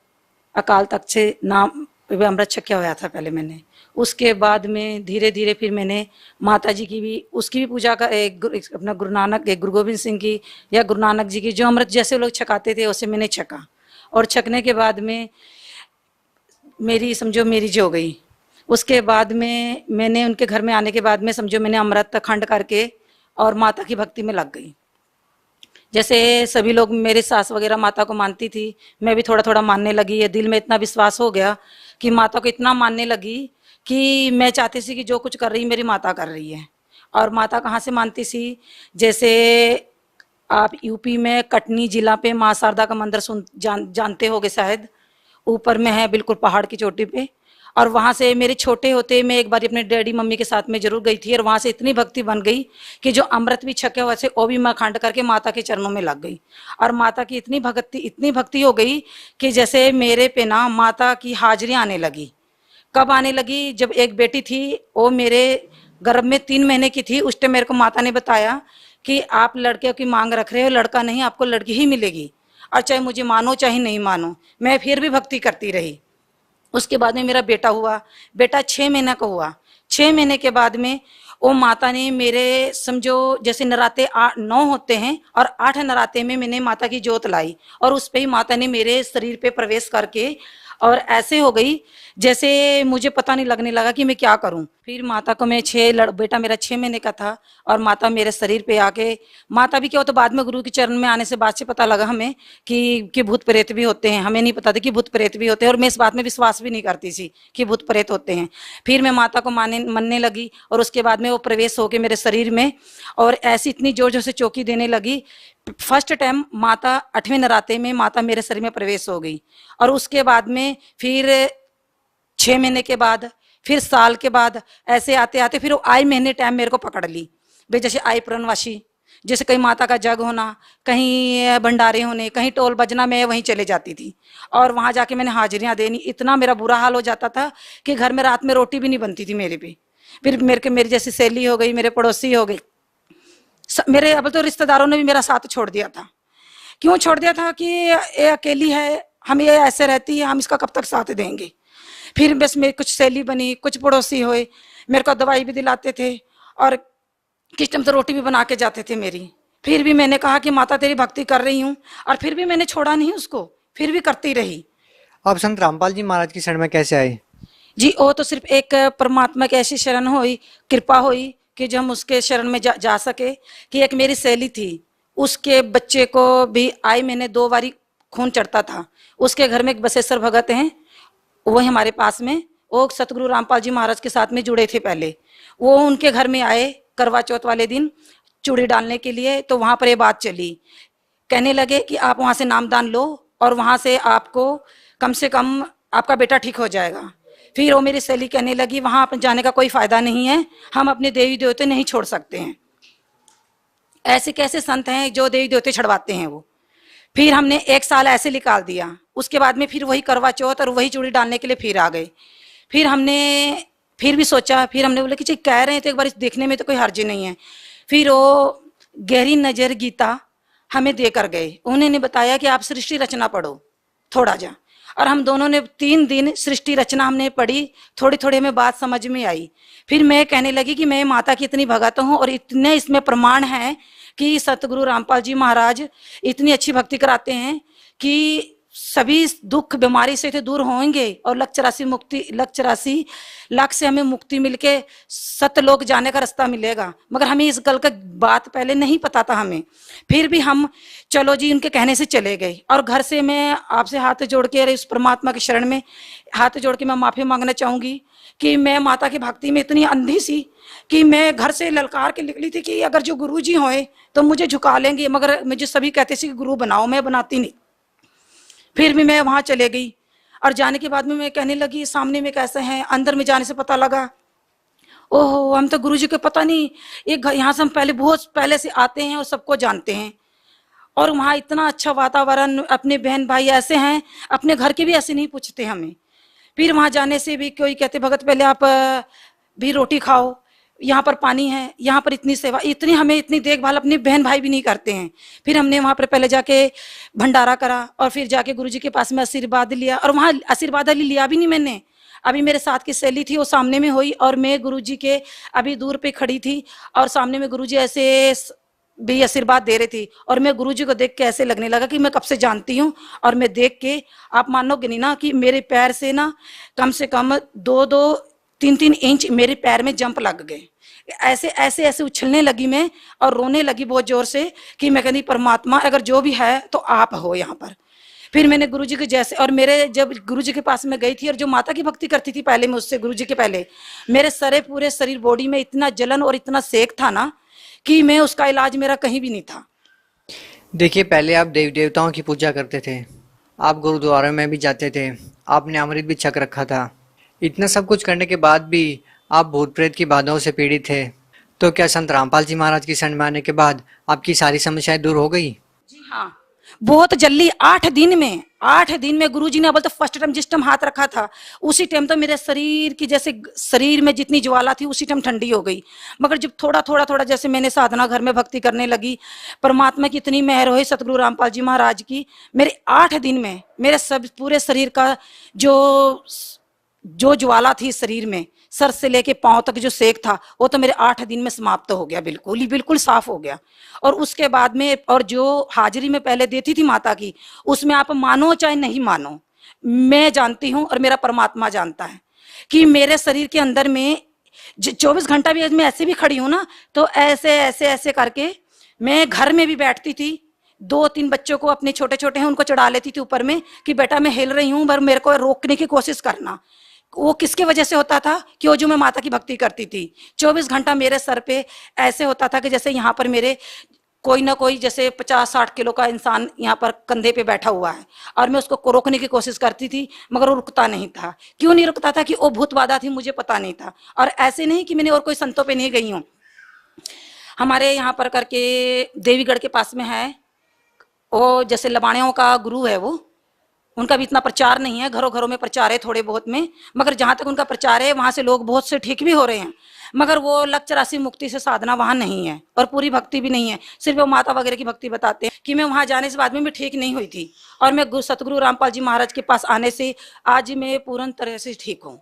अकाल तख्त से नाम अमृत छक्या हुआ था पहले मैंने। उसके बाद में धीरे धीरे फिर मैंने माता जी की भी, उसकी भी पूजा का अपना गुरु नानक, गुरु गोविंद सिंह की या गुरु नानक जी की जो अमृत जैसे लोग छकाते थे वैसे मैंने छका। और छकने के बाद में मेरी समझो मेरी जो गई। उसके बाद में मैंने उनके घर में आने के बाद में समझो मैंने अमृत खंड करके और माता की भक्ति में लग गई। जैसे सभी लोग, मेरी सास वगैरह माता को मानती थी, मैं भी थोड़ा थोड़ा मानने लगी। ये दिल में इतना विश्वास हो गया कि माता को इतना मानने लगी कि मैं चाहती थी कि जो कुछ कर रही मेरी माता कर रही है। और माता कहाँ से मानती थी, जैसे आप यूपी में कटनी जिला पे माँ शारदा का मंदिर जानते होगे शायद, ऊपर में है बिल्कुल पहाड़ की चोटी पे। और वहाँ से मेरे छोटे होते मैं एक बार अपने डैडी मम्मी के साथ में जरूर गई थी। और वहाँ से इतनी भक्ति बन गई कि जो अमृत भी छके हुए थे वो भी मैं खंड करके माता के चरणों में लग गई। और माता की इतनी भक्ति हो गई कि जैसे मेरे पे ना माता की हाजिरी आने लगी। कब आने लगी, जब एक बेटी थी वो मेरे गर्भ में 3 महीने की थी, उस टाइम मेरे को माता ने बताया कि आप लड़के की मांग रख रहे हो, लड़का नहीं, आपको लड़की ही मिलेगी। और चाहे मुझे मानो चाहे नहीं मानो, मैं फिर भी भक्ति करती रही। उसके बाद में मेरा बेटा हुआ, बेटा 6 महीने का हुआ। 6 महीने के बाद में वो माता ने मेरे समझो जैसे नराते 9 होते हैं और 8 नराते में मैंने माता की जोत लाई। और उस पे ही माता ने मेरे शरीर पे प्रवेश करके और ऐसे हो गई जैसे मुझे पता नहीं लगने लगा कि मैं क्या करूं। फिर माता को मैं बेटा मेरा 6 महीने का था और माता मेरे शरीर पे आके, माता भी क्या हो तो बाद में गुरु के चरण में आने से बाद से पता लगा हमें कि भूत प्रेत भी होते हैं। हमें नहीं पता था कि भूत प्रेत भी होते हैं और मैं इस बात में विश्वास भी नहीं करती थी कि भूत प्रेत होते हैं। फिर मैं माता को मानने लगी और उसके बाद में वो प्रवेश होके मेरे शरीर में और ऐसी इतनी जोर जोर से चौकी देने लगी। फर्स्ट टाइम माता 8वें नराते में माता मेरे शरीर में प्रवेश हो गई। और उसके बाद में फिर 6 महीने के बाद, फिर साल के बाद, ऐसे आते आते फिर वो आई महीने टाइम मेरे को पकड़ ली भाई। जैसे आई पूर्णवासी, जैसे कहीं माता का जग होना, कहीं भंडारे होने, कहीं टोल बजना, मैं वहीं चले जाती थी और वहां जाके मैंने हाजिरियां देनी। इतना मेरा बुरा हाल हो जाता था कि घर में रात में रोटी भी नहीं बनती थी मेरे पे। फिर मेरी जैसी सहेली हो गई, मेरे पड़ोसी हो गई, मेरे अब तो रिश्तेदारों ने भी मेरा साथ छोड़ दिया था। क्यों छोड़ दिया था कि ये अकेली है, हम ये ऐसे रहती है, हम इसका कब तक साथ देंगे। फिर बस मेरी कुछ सहेली बनी, कुछ पड़ोसी हुए, मेरे को दवाई भी दिलाते थे और किस टाइम तो रोटी भी बना के जाते थे मेरी। फिर भी मैंने कहा कि माता तेरी भक्ति कर रही हूँ और फिर भी मैंने छोड़ा नहीं उसको, फिर भी करती रही। आप संत रामपाल जी महाराज की शरण में कैसे आए? जी, वो तो सिर्फ एक परमात्मा की ऐसी शरण हुई, कृपा हुई कि जो हम उसके शरण में जा सके। कि एक मेरी सहेली थी, उसके बच्चे को भी आई मैंने 2 बारी खून चढ़ता था। उसके घर में एक बसेश्वर भगत हैं, वही हमारे पास में, वो सतगुरु रामपाल जी महाराज के साथ में जुड़े थे पहले। वो उनके घर में आए करवा चौथ वाले दिन चूड़ी डालने के लिए। तो वहां पर ये बात चली, कहने लगे कि आप वहां से नामदान लो और वहां से आपको कम से कम आपका बेटा ठीक हो जाएगा। फिर वो मेरी सहेली कहने लगी वहां जाने का कोई फायदा नहीं है, हम अपने देवी देवते नहीं छोड़ सकते हैं। ऐसे कैसे संत हैं जो देवी देवते छड़वाते हैं वो। फिर हमने 1 साल ऐसे निकाल दिया। उसके बाद में फिर वही करवा चौथ और वही चूड़ी डालने के लिए फिर आ गए। फिर हमने फिर भी सोचा, फिर हमने बोला कि जी कह रहे हैं तो एक बार इस देखने में तो कोई हर्ज नहीं है। फिर वो गहरी नजर गीता हमें देकर गए। उन्होंने बताया कि आप सृष्टि रचना पढ़ो थोड़ा जा। और हम दोनों ने 3 दिन सृष्टि रचना हमने पढ़ी। थोड़ी थोड़ी हमें बात समझ में आई। फिर मैं कहने लगी कि मैं माता की इतनी भगत हूँ और इतने इसमें प्रमाण है कि सतगुरु रामपाल जी महाराज इतनी अच्छी भक्ति कराते हैं कि सभी दुख बीमारी से तो दूर होंगे और लक्ष्य लाख से हमें मुक्ति मिलके सतलोक जाने का रास्ता मिलेगा। मगर हमें इस गल का बात पहले नहीं पता था हमें। फिर भी हम चलो जी उनके कहने से चले गए। और घर से मैं आपसे हाथ जोड़ के इस परमात्मा की शरण में हाथ जोड़ के मैं माफी मांगना चाहूंगी कि मैं माता की भक्ति में इतनी अंधी सी कि मैं घर से ललकार के निकली थी कि अगर जो गुरु जी होए तो मुझे झुका लेंगे। मगर मुझे सभी कहते थे कि गुरु बनाओ, मैं बनाती नहीं। फिर भी मैं वहां चले गई और जाने के बाद में मैं कहने लगी सामने में कैसे हैं। अंदर में जाने से पता लगा ओहो, हम तो गुरुजी के पता नहीं, एक यहाँ से हम पहले बहुत पहले से आते हैं और सबको जानते हैं, और वहाँ इतना अच्छा वातावरण, अपने बहन भाई ऐसे हैं, अपने घर के भी ऐसे नहीं पूछते हमें। फिर वहाँ जाने से भी कोई कहते भगत पहले आप भी रोटी खाओ, यहाँ पर पानी है, यहाँ पर इतनी सेवा, इतनी हमें इतनी देखभाल अपने बहन भाई भी नहीं करते हैं। फिर हमने वहाँ पर पहले जाके भंडारा करा और फिर जाके गुरुजी के पास में आशीर्वाद लिया, और वहाँ आशीर्वाद लिया भी नहीं मैंने, अभी मेरे साथ की सहेली थी वो सामने में हुई और मैं गुरुजी के अभी दूर पे खड़ी थी और सामने में गुरुजी ऐसे भी आशीर्वाद दे रही थी, और मैं गुरुजी को देख के ऐसे लगने लगा कि मैं कब से जानती हूँ। और मैं देख के आप मानोगे नहीं ना कि मेरे पैर से ना कम से कम 2-3 इंच मेरे पैर में जंप लग गए, ऐसे ऐसे ऐसे उछलने लगी मैं और रोने लगी बहुत जोर से कि मैं कहती परमात्मा अगर जो भी है तो आप हो यहाँ पर। फिर मैंने गुरुजी के जैसे, और मेरे जब गुरुजी के पास में गई थी और जो माता की भक्ति करती थी पहले मैं उससे गुरुजी के पहले, मेरे सारे पूरे शरीर बॉडी में इतना जलन और इतना सेक था ना कि मैं उसका इलाज मेरा कहीं भी नहीं था। देखिए, पहले आप देवी देवताओं की पूजा करते थे, आप गुरुद्वारे में भी जाते थे, आपने अमृत भी छक रखा था, इतना सब कुछ करने के बाद भी आप भूत प्रेत की बाधाओं से पीड़ित थे, तो क्या संत रामपाल जी महाराज की शरण में आने के बाद आपकी सारी समस्याएं दूर हो गई? जी हाँ, बहुत जल्दी 8 दिन में गुरुजी ने बोलते फर्स्ट टाइम जिस टाइम हाथ रखा था उसी टाइम तो मेरे शरीर की जैसे शरीर में जितनी ज्वाला थी उसी टाइम ठंडी हो गई। मगर जब थोड़ा जैसे मैंने साधना घर में भक्ति करने लगी, परमात्मा की इतनी मेहर हुई सतगुरु रामपाल जी महाराज की, मेरे 8 दिन में मेरे सब पूरे शरीर का जो ज्वाला थी शरीर में, सर से लेके पांव तक जो सेक था वो तो मेरे 8 दिन में समाप्त हो गया, बिल्कुल साफ हो गया। और उसके बाद में और जो हाजिरी में पहले देती थी माता की, उसमें आप मानो चाहे नहीं मानो, मैं जानती हूँ और मेरा परमात्मा जानता है कि मेरे शरीर के अंदर में 24 घंटा भी मैं ऐसे भी खड़ी हूँ ना, तो ऐसे ऐसे ऐसे करके मैं घर में भी बैठती थी, 2-3 बच्चों को अपने छोटे छोटे हैं उनको चढ़ा लेती थी ऊपर में कि बेटा मैं हिल रही हूँ, पर मेरे को रोकने की कोशिश करना। वो किसके वजह से होता था कि वो जो मैं माता की भक्ति करती थी, 24 घंटा मेरे सर पे ऐसे होता था कि जैसे यहाँ पर मेरे कोई ना कोई जैसे 50-60 किलो का इंसान यहाँ पर कंधे पे बैठा हुआ है, और मैं उसको रोकने की कोशिश करती थी मगर वो रुकता नहीं था। क्यों नहीं रुकता था? कि वो भूत बाधा थी, मुझे पता नहीं था। और ऐसे नहीं कि मैंने और कोई संतों पे नहीं गई हूँ, हमारे यहाँ पर करके देवीगढ़ के पास में है, वो जैसे लबाणियों का गुरु है, वो उनका भी इतना प्रचार नहीं है, घरों घरों में प्रचार है थोड़े बहुत में, मगर जहाँ तक उनका प्रचार है वहाँ से लोग बहुत से ठीक भी हो रहे हैं, मगर वो लक्ष्य राशि मुक्ति से साधना वहाँ नहीं है और पूरी भक्ति भी नहीं है, सिर्फ वो माता वगैरह की भक्ति बताते हैं। कि मैं वहाँ जाने से बाद में भी ठीक नहीं हुई थी, और मैं सतगुरु रामपाल जी महाराज के पास आने से आज मैं पूर्ण तरह से ठीक हूँ।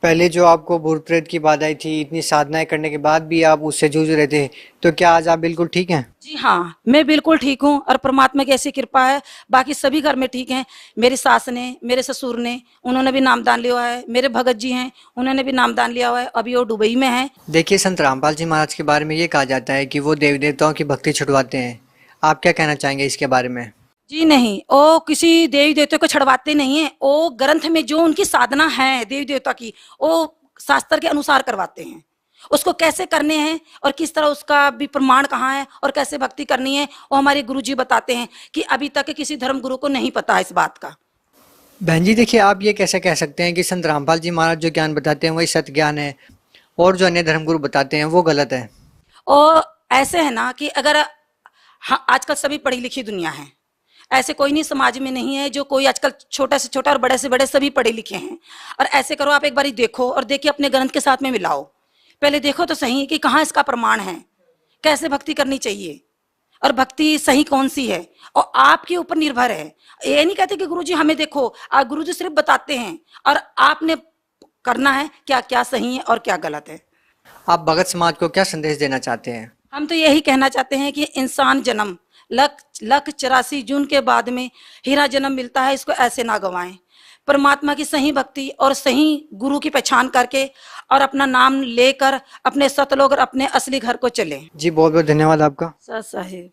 पहले जो आपको भूत प्रेत की बाधाएं थी, इतनी साधनाएं करने के बाद भी आप उससे जूझ रहे थे, तो क्या आज आप बिल्कुल ठीक हैं? जी हाँ, मैं बिल्कुल ठीक हूँ और परमात्मा की ऐसी कृपा है। बाकी सभी घर में ठीक हैं, मेरी सास ने, मेरे ससुर ने, उन्होंने भी नामदान लिया हुआ है, मेरे भगत जी हैं उन्होंने भी नामदान लिया हुआ है, अभी वो दुबई में है। देखिए, संत रामपाल जी महाराज के बारे में ये कहा जाता है कि वो देवी देवताओं की भक्ति छुड़वाते हैं, आप क्या कहना चाहेंगे इसके बारे में? जी नहीं, वो किसी देवी देवता को छड़वाते नहीं है, वो ग्रंथ में जो उनकी साधना है देवी देवता की, वो शास्त्र के अनुसार करवाते हैं। उसको कैसे करने हैं और किस तरह उसका भी प्रमाण कहाँ है और कैसे भक्ति करनी है, वो हमारे गुरुजी बताते हैं कि अभी तक किसी धर्म गुरु को नहीं पता है इस बात का। बहन जी, देखिए, आप ये कैसे कह सकते हैं कि संत रामपाल जी महाराज जो ज्ञान बताते हैं वही सत्य ज्ञान है और जो अन्य धर्मगुरु बताते हैं वो गलत है? और ऐसे है ना कि अगर हाँ, आजकल सभी पढ़ी लिखी दुनिया है, ऐसे कोई नहीं समाज में नहीं है जो कोई आजकल छोटा से छोटा और बड़े से बड़े सभी पढ़े लिखे हैं। और ऐसे करो, आप एक बारी देखो और देखिए अपने ग्रंथ के साथ में मिलाओ, पहले देखो तो सही कि कहाँ इसका प्रमाण है, कैसे भक्ति करनी चाहिए और भक्ति सही कौन सी है, और आपके ऊपर निर्भर है। ये नहीं कहते कि गुरुजी हमें देखो, गुरुजी सिर्फ बताते हैं और आपने करना है क्या क्या सही है और क्या गलत है। आप भगत समाज को क्या संदेश देना चाहते हैं? हम तो यही कहना चाहते हैं कि इंसान जन्म 1,84 जून के बाद में हीरा जन्म मिलता है, इसको ऐसे ना गंवाएं। परमात्मा की सही भक्ति और सही गुरु की पहचान करके और अपना नाम लेकर अपने सतलोक और अपने असली घर को चलें। जी, बहुत बहुत धन्यवाद आपका। साहेब।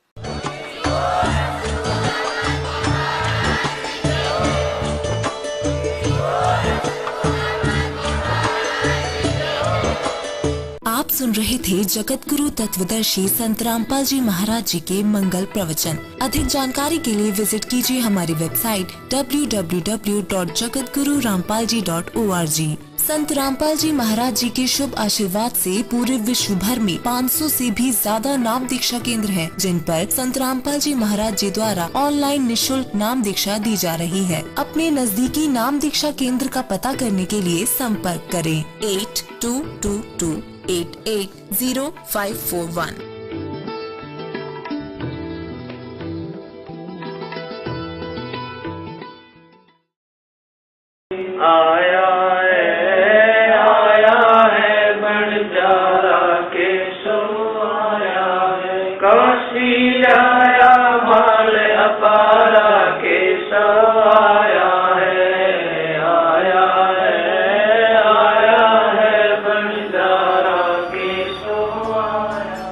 आप सुन रहे थे जगत गुरु तत्वदर्शी संत रामपाल जी महाराज जी के मंगल प्रवचन। अधिक जानकारी के लिए विजिट कीजिए हमारी वेबसाइट www.jagatgururampalji.org। संत रामपाल जी महाराज जी के शुभ आशीर्वाद से पूरे विश्व भर में 500 से भी ज्यादा नाम दीक्षा केंद्र हैं, जिन पर संत रामपाल जी महाराज जी द्वारा ऑनलाइन निशुल्क नाम दीक्षा दी जा रही है। अपने नजदीकी नाम दीक्षा केंद्र का पता करने के लिए संपर्क करें 8222880541। आया है बंजारा केशव आया है, काशी आया माल अपारा केशव आया है बंजारा केशव आया।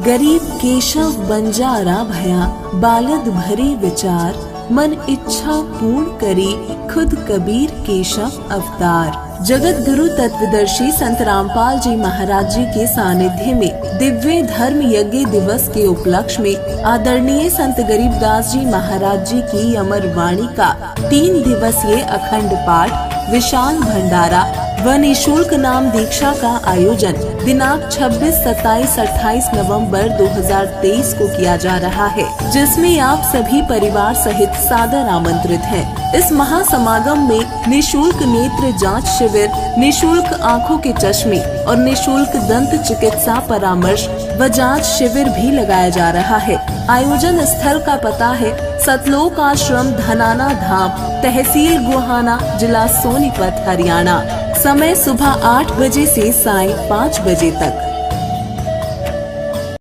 गरीब केशव बंजारा भया, बालद भरे विचार, मन इच्छा पूर्ण करे, खुद कबीर केशव अवतार। जगत गुरु तत्वदर्शी संत रामपाल जी महाराज जी के सानिध्य में दिव्य धर्म यज्ञ दिवस के उपलक्ष्य में आदरणीय संत गरीबदास जी महाराज जी की अमर वाणी का 3 दिवसीय अखंड पाठ, विशाल भंडारा व निःशुल्क नाम दीक्षा का आयोजन दिनांक 26, 27, 28 नवंबर 2023 को किया जा रहा है, जिसमें आप सभी परिवार सहित सादर आमंत्रित हैं। इस महासमागम में निःशुल्क नेत्र जांच शिविर, निःशुल्क आँखों के चश्मे और निःशुल्क दंत चिकित्सा परामर्श व जांच शिविर भी लगाया जा रहा है। आयोजन स्थल का पता है सतलोक आश्रम, धनाना धाम, तहसील गोहाना, जिला सोनीपत, हरियाणा। समय सुबह 8 बजे से सायं 5 बजे तक।